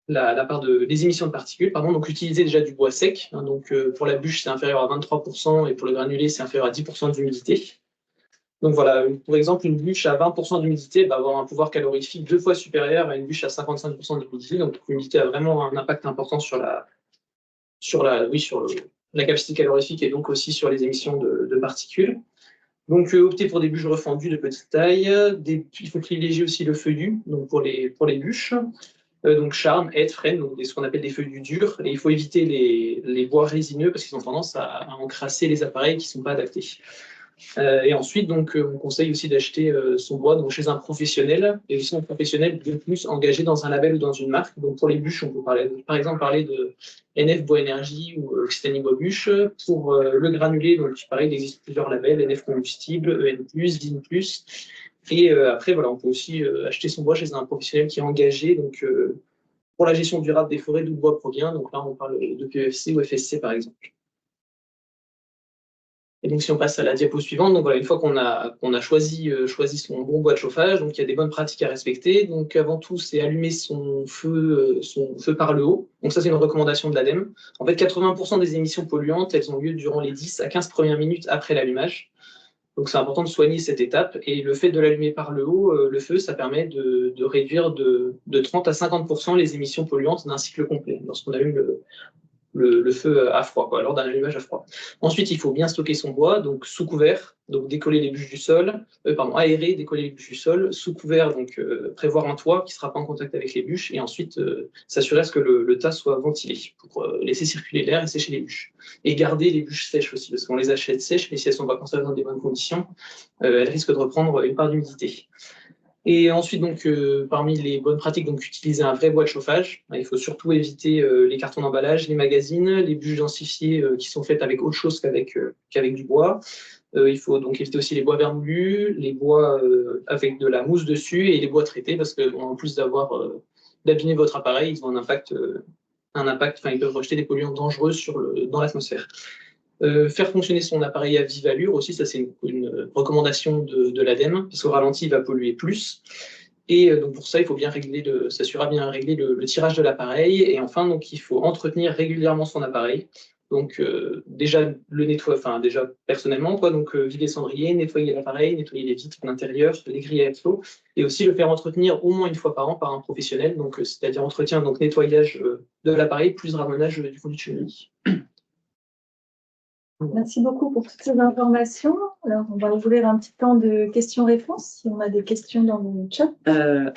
la part des émissions de particules. Donc, utiliser déjà du bois sec. Hein, pour la bûche, c'est inférieur à 23% et pour le granulé, c'est inférieur à 10% d'humidité. Donc, voilà, pour exemple, une bûche à 20% d'humidité va avoir un pouvoir calorifique 2 fois supérieur à une bûche à 55% d'humidité. Donc, l'humidité a vraiment un impact important sur la capacité calorifique et donc aussi sur les émissions de particules. Donc, opter pour des bûches refendues de petite taille. Il faut privilégier aussi le feuillu, donc pour les bûches. Donc, charme, hêtre, frêne, donc ce qu'on appelle des feuillus durs. Et il faut éviter les bois résineux parce qu'ils ont tendance à encrasser les appareils qui ne sont pas adaptés. Et ensuite, on conseille aussi d'acheter son bois chez un professionnel, et aussi un professionnel de plus engagé dans un label ou dans une marque. Donc, pour les bûches, on peut par exemple parler de NF Bois Énergie ou Occitanie Bois Bûche. Pour le granulé, pareil, il existe plusieurs labels, NF Combustible, EN+, VIN+. Et après, on peut aussi acheter son bois chez un professionnel qui est engagé pour la gestion durable des forêts d'où le bois provient. Donc là, on parle de PEFC ou FSC, par exemple. Et donc, si on passe à la diapo suivante, une fois qu'on a choisi son bon bois de chauffage, il y a des bonnes pratiques à respecter. Donc, avant tout, c'est allumer son feu par le haut. Donc, ça, c'est une recommandation de l'ADEME. En fait, 80% des émissions polluantes, elles ont lieu durant les 10 à 15 premières minutes après l'allumage. Donc, c'est important de soigner cette étape. Et le fait de l'allumer par le haut, le feu, ça permet de réduire de 30 à 50% les émissions polluantes d'un cycle complet, lorsqu'on allume le feu à froid, lors d'un allumage à froid. Ensuite, il faut bien stocker son bois, donc sous couvert, donc décoller les bûches du sol, aérer, décoller les bûches du sol, sous couvert, prévoir un toit qui ne sera pas en contact avec les bûches, et ensuite s'assurer à ce que le tas soit ventilé pour laisser circuler l'air et sécher les bûches. Et garder les bûches sèches aussi, parce qu'on les achète sèches, mais si elles ne sont pas conservées dans des bonnes conditions, elles risquent de reprendre une part d'humidité. Et ensuite, parmi les bonnes pratiques, utiliser un vrai bois de chauffage. Il faut surtout éviter les cartons d'emballage, les magazines, les bûches densifiées qui sont faites avec autre chose qu'avec du bois. Il faut donc éviter aussi les bois vermoulus, les bois avec de la mousse dessus et les bois traités parce qu'en plus d'abîmer votre appareil, ils ont un impact, ils peuvent rejeter des polluants dangereux dans l'atmosphère. Faire fonctionner son appareil à vive allure aussi, ça c'est une recommandation de l'ADEME, parce qu'au ralenti, il va polluer plus. Et donc pour ça, il faut bien s'assurer à bien régler le tirage de l'appareil. Et enfin, il faut entretenir régulièrement son appareil. Donc déjà le déjà personnellement, quoi, donc vider le cendrier, nettoyer l'appareil, nettoyer les vitres de l'intérieur, les grilles à airflow, et aussi le faire entretenir au moins une fois par an par un professionnel, donc c'est-à-dire entretien, donc nettoyage de l'appareil plus ramenage du fond de cheminée. Merci beaucoup pour toutes ces informations. Alors, on va ouvrir un petit temps de questions-réponses, si on a des questions dans le chat.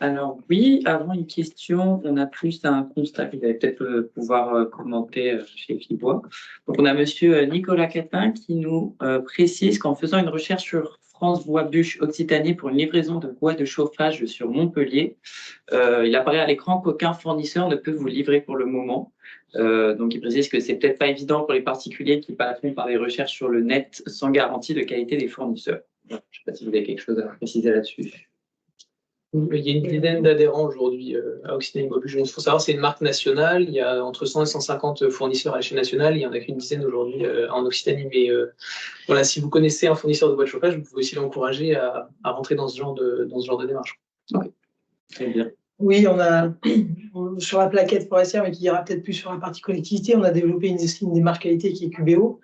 Alors oui, avant une question, on a plus un constat que vous allez peut-être pouvoir commenter chez Fibois. Donc on a monsieur Nicolas Catin qui nous précise qu'en faisant une recherche sur France Bois Bûche Occitanie pour une livraison de bois de chauffage sur Montpellier, il apparaît à l'écran qu'aucun fournisseur ne peut vous livrer pour le moment. Donc, il précise que c'est peut-être pas évident pour les particuliers qui passeront par des recherches sur le net sans garantie de qualité des fournisseurs. Je ne sais pas si vous avez quelque chose à préciser là-dessus. Il y a une dizaine d'adhérents aujourd'hui à Occitanie Bois Bûche. Il faut savoir, c'est une marque nationale. Il y a entre 100 et 150 fournisseurs à l'échelle nationale. Il n'y en a qu'une dizaine aujourd'hui en Occitanie. Mais voilà, si vous connaissez un fournisseur de bois de chauffage, vous pouvez aussi l'encourager à rentrer dans ce genre de démarche. Ok, très bien. Oui, on a sur la plaquette forestière, mais qui ira peut-être plus sur la partie collectivité, on a développé une démarche qualité qui est QBO.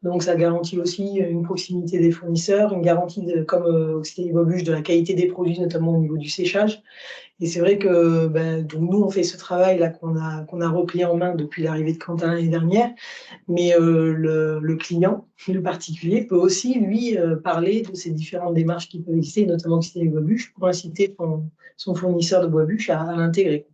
Donc, ça garantit aussi une proximité des fournisseurs, une garantie, comme Occitanie Bois Bûche, de la qualité des produits, notamment au niveau du séchage. Et c'est vrai que donc nous, on fait ce travail-là qu'on a repris en main depuis l'arrivée de Quentin l'année dernière. Mais le client, le particulier, peut aussi, lui, parler de ces différentes démarches qui peuvent exister, notamment Occitanie Bois Bûche, pour inciter son fournisseur de bois bûche à l'intégrer.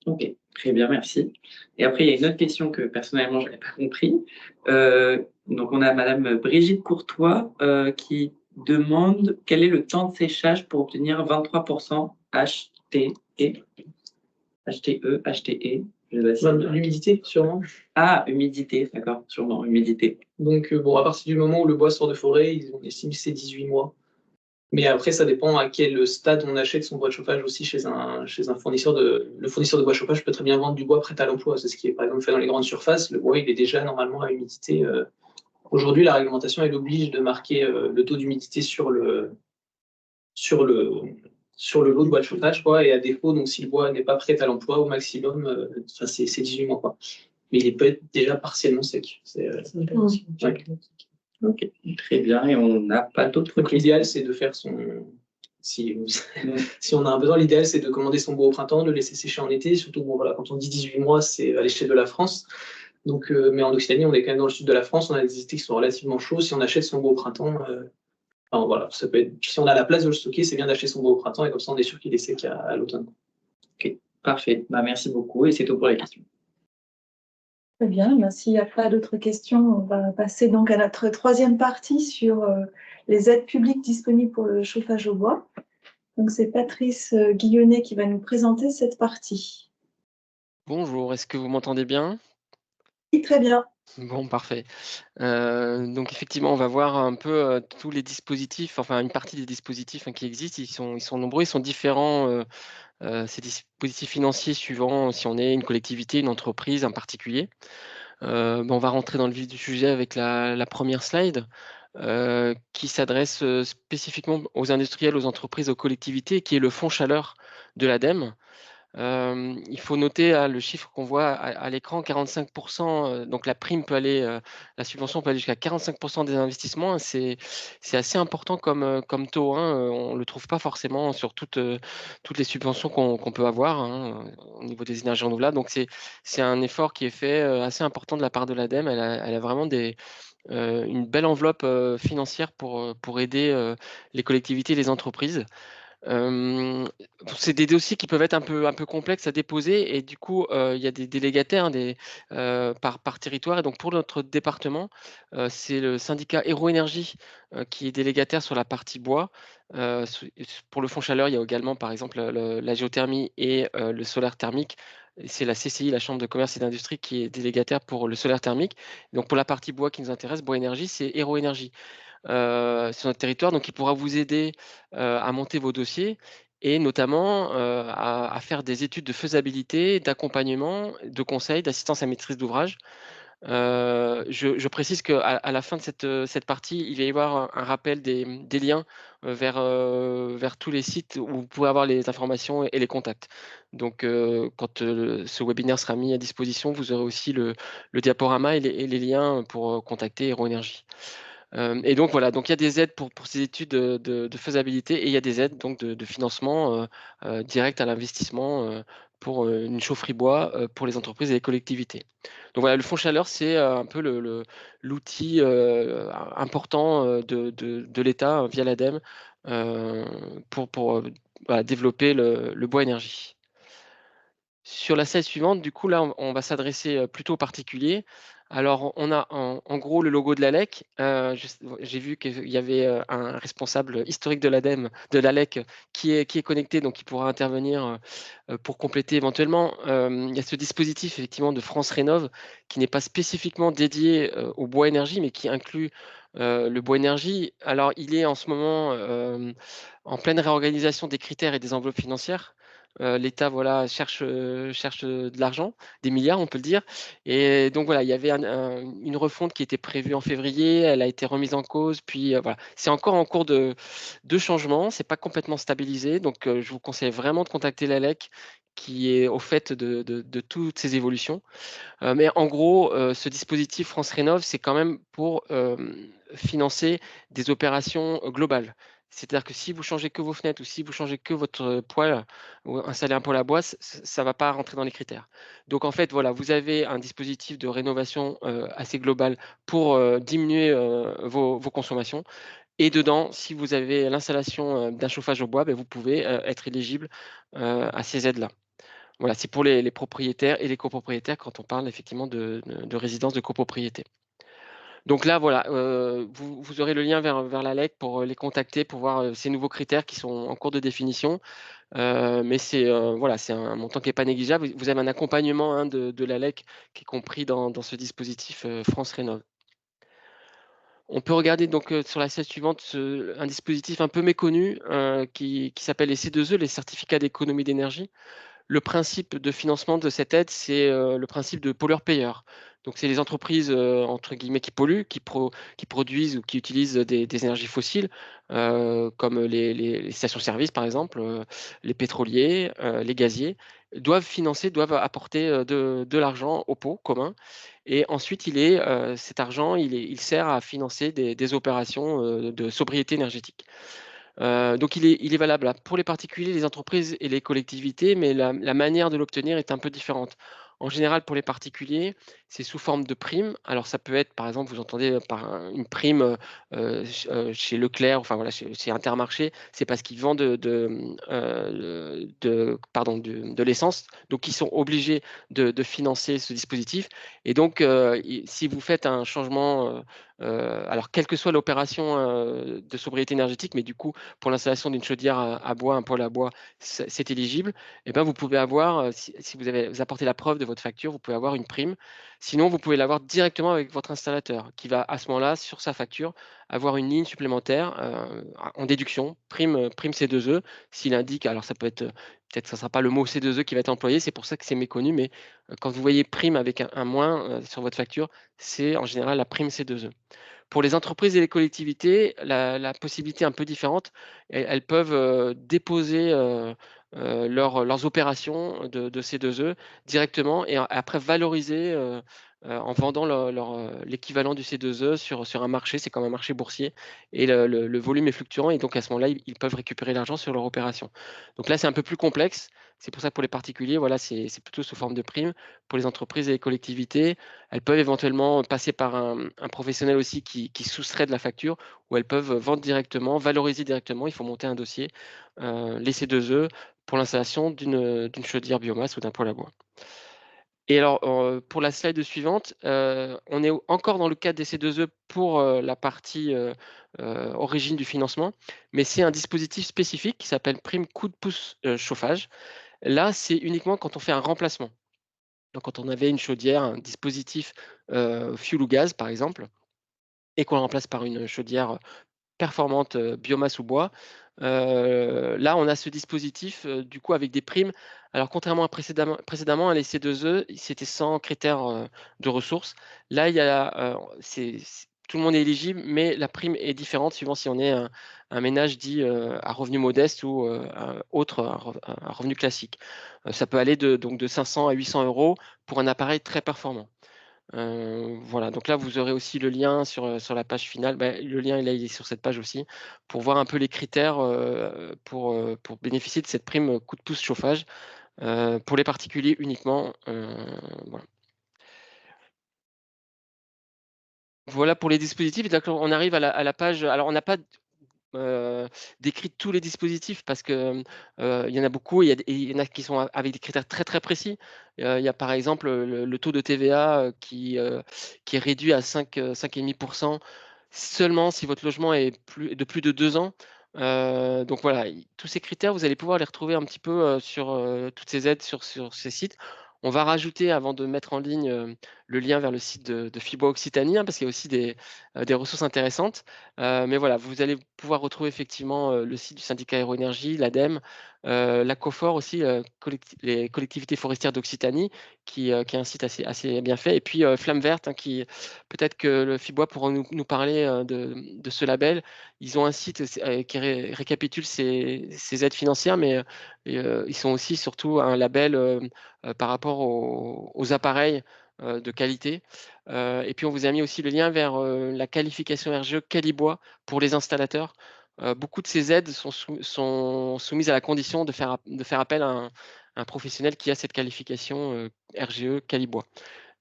Ok, très bien, merci. Et après, il y a une autre question que personnellement, je n'avais pas compris. Donc, on a Madame Brigitte Courtois qui demande quel est le temps de séchage pour obtenir 23% HTE. L'humidité, sûrement. Ah, humidité, d'accord, sûrement, humidité. Donc, bon, à partir du moment où le bois sort de forêt, on estime que c'est 18 mois. Mais après, ça dépend à quel stade on achète son bois de chauffage aussi chez un fournisseur le fournisseur de bois de chauffage peut très bien vendre du bois prêt à l'emploi. C'est ce qui est par exemple fait dans les grandes surfaces. Le bois, il est déjà normalement à humidité. Aujourd'hui, la réglementation, elle oblige de marquer le taux d'humidité sur le lot de bois de chauffage, quoi. Et à défaut, donc si le bois n'est pas prêt à l'emploi, au maximum, c'est 18 mois, quoi. Mais il peut être déjà partiellement sec. Ok, très bien. Et on n'a pas d'autres questions. L'idéal, c'est de faire si on a un besoin, l'idéal, c'est de commander son bois au printemps, de le laisser sécher en été. Surtout, bon, voilà, quand on dit 18 mois, c'est à l'échelle de la France. Donc, mais en Occitanie, on est quand même dans le sud de la France. On a des étés qui sont relativement chauds. Si on achète son bois au printemps, enfin, voilà, ça peut être, si on a la place de le stocker, c'est bien d'acheter son bois au printemps et comme ça, on est sûr qu'il est sec à l'automne. Ok, parfait. Merci beaucoup et c'est tout pour les questions. Très bien, s'il n'y a pas d'autres questions, on va passer donc à notre troisième partie sur les aides publiques disponibles pour le chauffage au bois. Donc c'est Patrice Guillonnet qui va nous présenter cette partie. Bonjour, est-ce que vous m'entendez bien? Oui, très bien. Bon, parfait. Donc effectivement, on va voir un peu tous les dispositifs, enfin une partie des dispositifs qui existent. Ils sont nombreux, ils sont différents, ces dispositifs financiers suivant si on est une collectivité, une entreprise, un particulier. On va rentrer dans le vif du sujet avec la première slide qui s'adresse spécifiquement aux industriels, aux entreprises, aux collectivités, qui est le fonds chaleur de l'ADEME. Il faut noter le chiffre qu'on voit à l'écran, 45%, donc la prime peut aller, la subvention peut aller jusqu'à 45% des investissements. C'est assez important comme taux, hein. On ne le trouve pas forcément sur toutes les subventions qu'on peut avoir, hein, au niveau des énergies renouvelables. Donc c'est un effort qui est fait assez important de la part de l'ADEME. Elle a vraiment une belle enveloppe financière pour aider les collectivités et les entreprises. C'est des dossiers qui peuvent être un peu complexes à déposer et du coup, il y a des délégataires par territoire. Et donc, pour notre département, c'est le syndicat Héroénergie qui est délégataire sur la partie bois. Pour le fonds chaleur, il y a également, par exemple, la géothermie et le solaire thermique. C'est la CCI, la Chambre de commerce et d'industrie, qui est délégataire pour le solaire thermique. Donc, pour la partie bois qui nous intéresse, Bois Énergie, c'est Héroénergie. Sur notre territoire, donc il pourra vous aider à monter vos dossiers et notamment à faire des études de faisabilité, d'accompagnement, de conseil, d'assistance à maîtrise d'ouvrage. Je précise qu'à la fin de cette partie, il va y avoir un rappel des liens vers tous les sites où vous pouvez avoir les informations et les contacts. Donc, quand ce webinaire sera mis à disposition, vous aurez aussi le diaporama et les liens pour contacter HeroEnergy. Et donc voilà, donc il y a des aides pour ces études de faisabilité et il y a des aides donc de financement direct à l'investissement pour une chaufferie bois pour les entreprises et les collectivités. Donc voilà, le fonds chaleur, c'est un peu l'outil important de l'État via l'ADEME pour voilà, développer le bois énergie. Sur la slide suivante, du coup, là, on va s'adresser plutôt aux particuliers. Alors, on a en gros le logo de l'ALEC. J'ai vu qu'il y avait un responsable historique de l'ADEME, de l'ALEC, qui est connecté, donc qui pourra intervenir pour compléter éventuellement. Il y a ce dispositif, effectivement, de France Rénov, qui n'est pas spécifiquement dédié au bois énergie, mais qui inclut le bois énergie. Alors, il est en ce moment en pleine réorganisation des critères et des enveloppes financières. L'État voilà, cherche de l'argent, des milliards, on peut le dire. Et donc voilà, il y avait une refonte qui était prévue en février, elle a été remise en cause, puis voilà. C'est encore en cours de changement, c'est pas complètement stabilisé, donc je vous conseille vraiment de contacter l'ALEC qui est au fait de toutes ces évolutions. Mais en gros, ce dispositif France Rénov, c'est quand même pour financer des opérations globales. C'est-à-dire que si vous changez que vos fenêtres ou si vous changez que votre poêle ou installer un poêle à bois, ça ne va pas rentrer dans les critères. Donc en fait, voilà, vous avez un dispositif de rénovation assez global pour diminuer vos consommations. Et dedans, si vous avez l'installation d'un chauffage au bois, ben, vous pouvez être éligible à ces aides-là. Voilà, c'est pour les propriétaires et les copropriétaires quand on parle effectivement de résidence de copropriété. Donc là, voilà, vous aurez le lien vers l'ALEC pour les contacter, pour voir ces nouveaux critères qui sont en cours de définition. Mais c'est voilà, c'est un montant qui n'est pas négligeable. Vous avez un accompagnement hein, de l'ALEC qui est compris dans ce dispositif France Rénov. On peut regarder donc sur la slide suivante un dispositif un peu méconnu qui s'appelle les C2E, les certificats d'économie d'énergie. Le principe de financement de cette aide, c'est le principe de pollueur-payeur. Donc, c'est les entreprises, entre guillemets, qui polluent, qui produisent ou qui utilisent des énergies fossiles, comme les stations-service, par exemple, les pétroliers, les gaziers, doivent financer, doivent apporter de l'argent au pot commun. Et ensuite, cet argent, il sert à financer des opérations de sobriété énergétique. Donc il est valable là, pour les particuliers, les entreprises et les collectivités, mais la manière de l'obtenir est un peu différente. En général, pour les particuliers, c'est sous forme de prime. Alors ça peut être, par exemple, vous entendez par une prime chez Leclerc, enfin voilà, chez Intermarché, c'est parce qu'ils vendent de l'essence, donc ils sont obligés de financer ce dispositif. Et donc, si vous faites un changement, alors quelle que soit l'opération de sobriété énergétique, mais du coup, pour l'installation d'une chaudière à bois, un poêle à bois, c'est éligible, et ben vous pouvez avoir, si vous apportez la preuve de votre facture, vous pouvez avoir une prime. Sinon, vous pouvez l'avoir directement avec votre installateur, qui va à ce moment-là, sur sa facture, avoir une ligne supplémentaire en déduction, prime C2E, s'il indique, alors ça peut être, peut-être que ça ne sera pas le mot C2E qui va être employé, c'est pour ça que c'est méconnu, mais quand vous voyez prime avec un moins sur votre facture, c'est en général la prime C2E. Pour les entreprises et les collectivités, la possibilité est un peu différente. Elles peuvent déposer leurs opérations de C2E directement et après valoriser en vendant l'équivalent du C2E sur un marché. C'est comme un marché boursier et le volume est fluctuant et donc à ce moment-là, ils peuvent récupérer l'argent sur leur opération. Donc là, c'est un peu plus complexe. C'est pour ça que pour les particuliers, voilà, c'est plutôt sous forme de prime. Pour les entreprises et les collectivités, elles peuvent éventuellement passer par un professionnel aussi qui soustrait de la facture, ou elles peuvent vendre directement, valoriser directement. Il faut monter un dossier, les C2E, pour l'installation d'une chaudière biomasse ou d'un poêle à bois. Et alors, pour la slide suivante, on est encore dans le cadre des C2E pour la partie origine du financement, mais c'est un dispositif spécifique qui s'appelle prime coup de pouce chauffage. Là, c'est uniquement quand on fait un remplacement. Donc, quand on avait une chaudière, un dispositif fuel ou gaz, par exemple, et qu'on le remplace par une chaudière performante biomasse ou bois, Là, on a ce dispositif, du coup, avec des primes. Alors, contrairement à précédemment, les C2E, c'était sans critères de ressources. Là, il y a, tout le monde est éligible, mais la prime est différente suivant si on est un ménage dit à revenu modeste ou autre, un revenu classique. Ça peut aller donc de 500 à 800 euros pour un appareil très performant. Voilà, donc là, vous aurez aussi le lien sur la page finale. Le lien, il est sur cette page aussi, pour voir un peu les critères pour bénéficier de cette prime coup de pouce chauffage pour les particuliers uniquement. Voilà. Voilà pour les dispositifs. D'accord, on arrive à la page. Alors, on n'a pas décrit tous les dispositifs parce que il y en a beaucoup, et il y en a qui sont avec des critères très très précis. Il y a par exemple le taux de TVA qui est réduit à 5,5% seulement si votre logement est de plus de 2 ans. Donc voilà, tous ces critères, vous allez pouvoir les retrouver un petit peu sur toutes ces aides sur ces sites. On va rajouter, avant de mettre en ligne le lien vers le site de FIBOA Occitanie, parce qu'il y a aussi des ressources intéressantes. Mais voilà, vous allez pouvoir retrouver effectivement le site du syndicat Aéroénergie, l'ADEME, la COFOR aussi, les collectivités forestières d'Occitanie, qui est un site assez bien fait. Et puis Flamme Verte, qui peut-être que le FIBOA pourra nous parler de ce label. Ils ont un site qui récapitule ces aides financières, mais ils sont aussi surtout un label par rapport aux appareils de qualité. Et puis, on vous a mis aussi le lien vers la qualification RGE Calibois pour les installateurs. Beaucoup de ces aides sont soumises à la condition de faire appel à un professionnel qui a cette qualification RGE Calibois.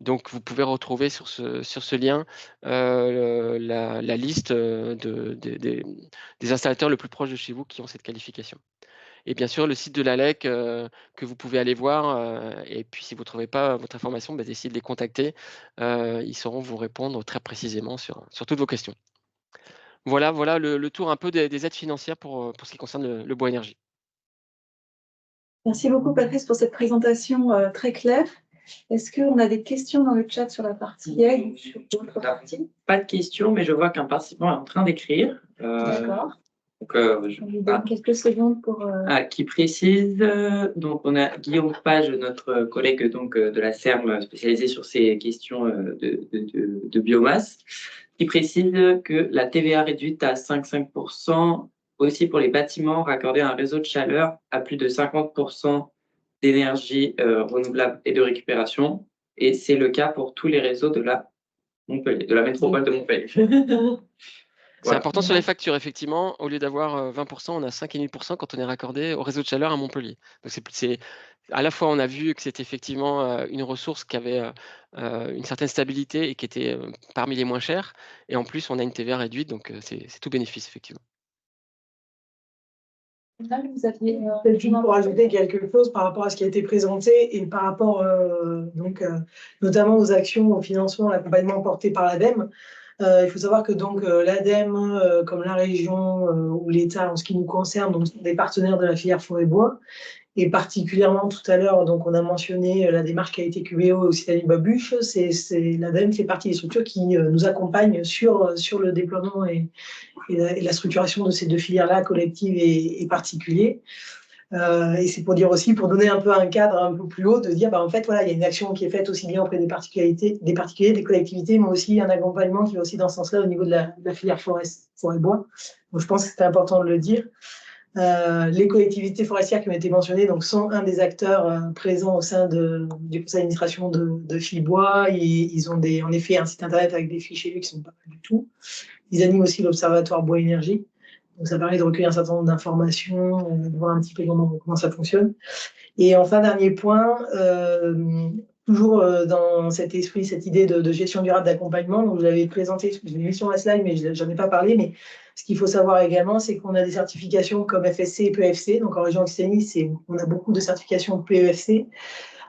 Donc, vous pouvez retrouver sur ce lien la liste des installateurs le plus proche de chez vous qui ont cette qualification. Et bien sûr, le site de l'ALEC que vous pouvez aller voir. Et puis, si vous ne trouvez pas votre information, essayez de les contacter. Ils sauront vous répondre très précisément sur toutes vos questions. Voilà le tour un peu des aides financières pour ce qui concerne le bois énergie. Merci beaucoup, Patrice, pour cette présentation très claire. Est-ce qu'on a des questions dans le chat sur la partie aide ou sur d'autres parties? Pas de questions, mais je vois qu'un participant est en train d'écrire. D'accord. Donc, On lui donne quelques secondes pour. Qui précise, donc on a Guillaume Page, notre collègue donc, de la CERM spécialisé sur ces questions de biomasse, qui précise que la TVA réduite à 5,5% aussi pour les bâtiments raccordés à un réseau de chaleur à plus de 50% d'énergie renouvelable et de récupération. Et c'est le cas pour tous les réseaux de la métropole de Montpellier. C'est Voilà. important sur les factures, effectivement. Au lieu d'avoir 20%, on a 5,5% quand on est raccordé au réseau de chaleur à Montpellier. Donc, à la fois, on a vu que c'était effectivement une ressource qui avait une certaine stabilité et qui était parmi les moins chères. Et en plus, on a une TVA réduite, donc c'est tout bénéfice, effectivement. Là, vous aviez. Peut-être juste pour ajouter quelque chose par rapport à ce qui a été présenté et par rapport notamment aux actions, au financement, à l'accompagnement porté par l'ADEME. Il faut savoir que l'ADEME, comme la région ou l'État en ce qui nous concerne, donc, sont des partenaires de la filière forêt-bois. Et particulièrement tout à l'heure, donc on a mentionné la démarche qui a été QBO et Occitanie Babuche. L'ADEME fait partie des structures qui nous accompagnent sur le déploiement et la structuration de ces deux filières-là, collectives et particuliers. Et c'est pour dire aussi, pour donner un peu un cadre un peu plus haut, de dire, en fait, voilà, il y a une action qui est faite aussi bien auprès des particuliers, des collectivités, mais aussi un accompagnement qui va aussi dans ce sens-là au niveau de la filière forêt-bois. Donc, je pense que c'était important de le dire. Les collectivités forestières qui ont été mentionnées sont un des acteurs présents au sein du conseil d'administration de FIBOA. Ils ont en effet un site internet avec des fichiers qui sont pas mal du tout. Ils animent aussi l'observatoire bois énergie. Donc ça permet de recueillir un certain nombre d'informations, de voir un petit peu comment ça fonctionne. Et enfin, dernier point, toujours dans cet esprit, cette idée de gestion durable d'accompagnement, donc je l'avais présenté, je l'ai mis sur la slide, mais je n'en ai pas parlé, mais ce qu'il faut savoir également, c'est qu'on a des certifications comme FSC et PEFC, donc en région Occitanie, on a beaucoup de certifications PEFC,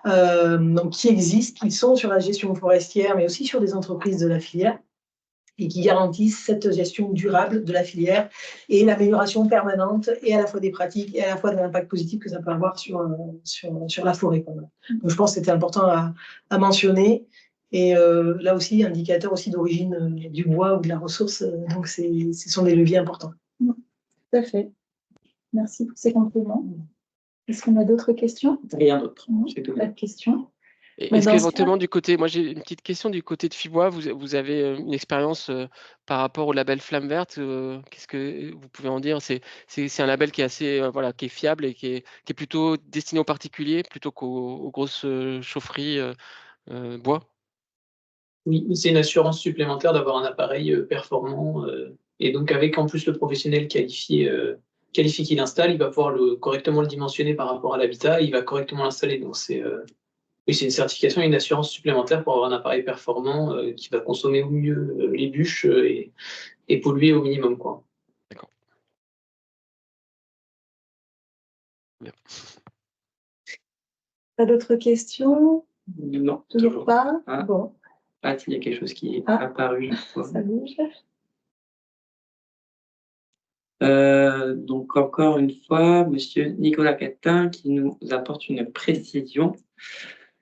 donc qui existent, qui sont sur la gestion forestière, mais aussi sur des entreprises de la filière, et qui garantissent cette gestion durable de la filière et l'amélioration permanente et à la fois des pratiques et à la fois de l'impact positif que ça peut avoir sur la forêt. Donc, je pense que c'était important à mentionner. Et là aussi, indicateur aussi d'origine du bois ou de la ressource. Donc, ce sont des leviers importants. Tout à fait. Merci pour ces compliments. Est-ce qu'on a d'autres questions? Rien d'autre. Non, C'est tout. pas de questions. Et Mais est-ce dans ce qu'éventuellement du côté, moi j'ai une petite question du côté de Fibois, vous avez une expérience par rapport au label Flamme Verte, qu'est-ce que vous pouvez en dire? C'est un label qui est assez voilà, qui est fiable et qui est plutôt destiné aux particuliers plutôt qu'aux grosses chaufferies bois? Oui, c'est une assurance supplémentaire d'avoir un appareil performant et donc avec en plus le professionnel qualifié qui l'installe, il va pouvoir correctement le dimensionner par rapport à l'habitat, il va correctement l'installer. Donc oui, c'est une certification et une assurance supplémentaire pour avoir un appareil performant qui va consommer au mieux les bûches et polluer au minimum, quoi. D'accord. Bien. Pas d'autres questions? Non, Toujours pas? Ah. Bon, Ah, il y a quelque chose qui est Ah. apparu. Je crois. ça bouge. Donc encore une fois, Monsieur Nicolas Catin qui nous apporte une précision.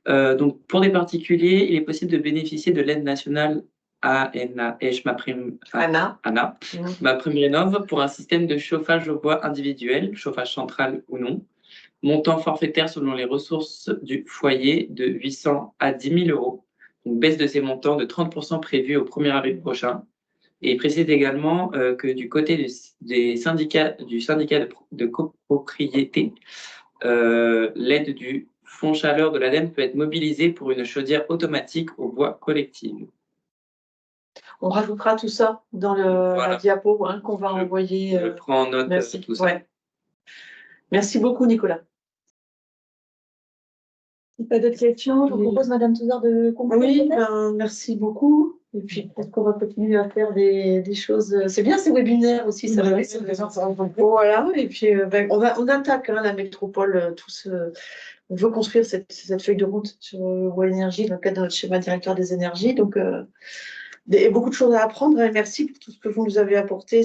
Donc pour des particuliers, il est possible de bénéficier de l'aide nationale ANA, ma prime rénov pour un système de chauffage au bois individuel, chauffage central ou non, montant forfaitaire selon les ressources du foyer de 800 à 10 000 euros. Donc baisse de ces montants de 30% prévue au 1er avril prochain. Et il précise également que du côté du syndicat de copropriété, l'aide du fonds chaleur de l'ADEME peut être mobilisée pour une chaudière automatique au bois collective. On rajoutera tout ça dans la diapo qu'on va envoyer. Je prends en note Merci. tout ça. Ouais. Merci beaucoup, Nicolas. Pas d'autres questions? Je vous propose, Madame Touzard, de conclure. Oui, peut-être merci beaucoup. Et puis peut-être qu'on va continuer à faire des choses. C'est bien ces webinaires aussi, ça Voilà, fait. c'est des gens qui se rendent compte. Voilà, et puis on attaque la métropole, on veut construire cette feuille de route sur Bois Énergie dans le cadre de notre schéma directeur des énergies. Donc, beaucoup de choses à apprendre. Et merci pour tout ce que vous nous avez apporté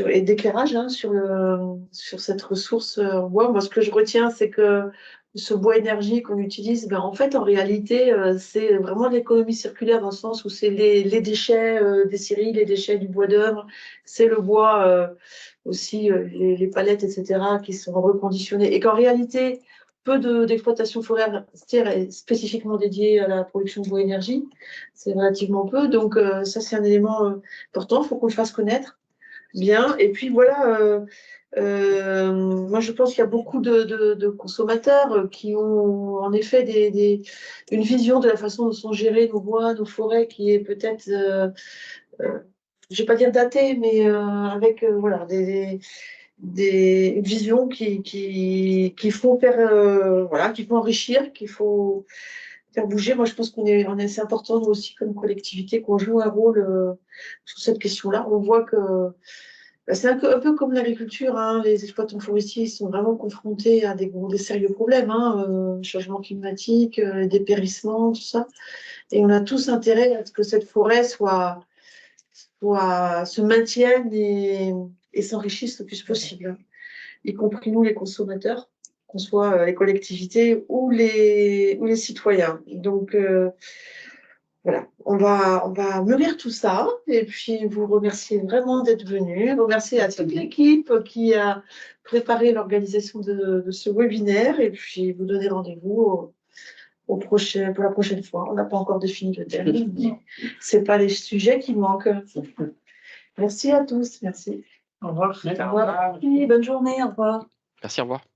et d'éclairage sur cette ressource bois. Moi, ce que je retiens, c'est que ce bois énergie qu'on utilise, en fait, en réalité, c'est vraiment de l'économie circulaire dans le sens où c'est les déchets des scieries, les déchets du bois d'œuvre, c'est le bois aussi, les palettes, etc., qui sont reconditionnées. Et qu'en réalité, peu d'exploitation forestière est spécifiquement dédiée à la production de bois énergie. C'est relativement peu. Donc, ça, c'est un élément important. Il faut qu'on le fasse connaître. Bien, et puis voilà, moi je pense qu'il y a beaucoup de consommateurs qui ont en effet une vision de la façon dont sont gérés nos bois, nos forêts, qui est peut-être, je ne vais pas dire datée, mais avec voilà, une vision qui font faire, voilà, qui font enrichir, qu'il faut faire bouger. Moi je pense c'est important, nous aussi, comme collectivité, qu'on joue un rôle sur cette question-là. On voit que c'est un peu comme l'agriculture, les exploitants forestiers sont vraiment confrontés à des sérieux problèmes, changement climatique, dépérissement, tout ça. Et on a tous intérêt à ce que cette forêt se maintienne et s'enrichisse le plus possible, y compris nous, les consommateurs, qu'on soit les collectivités ou les citoyens. Donc, voilà, on va mûrir tout ça et puis vous remercier vraiment d'être venu. Remercier à toute l'équipe qui a préparé l'organisation de ce webinaire et puis vous donner rendez-vous pour la prochaine fois. On n'a pas encore défini le thème, mais c'est pas les sujets qui manquent. Merci à tous, merci. Au revoir. Au revoir. Oui, bonne journée, au revoir. Merci, au revoir.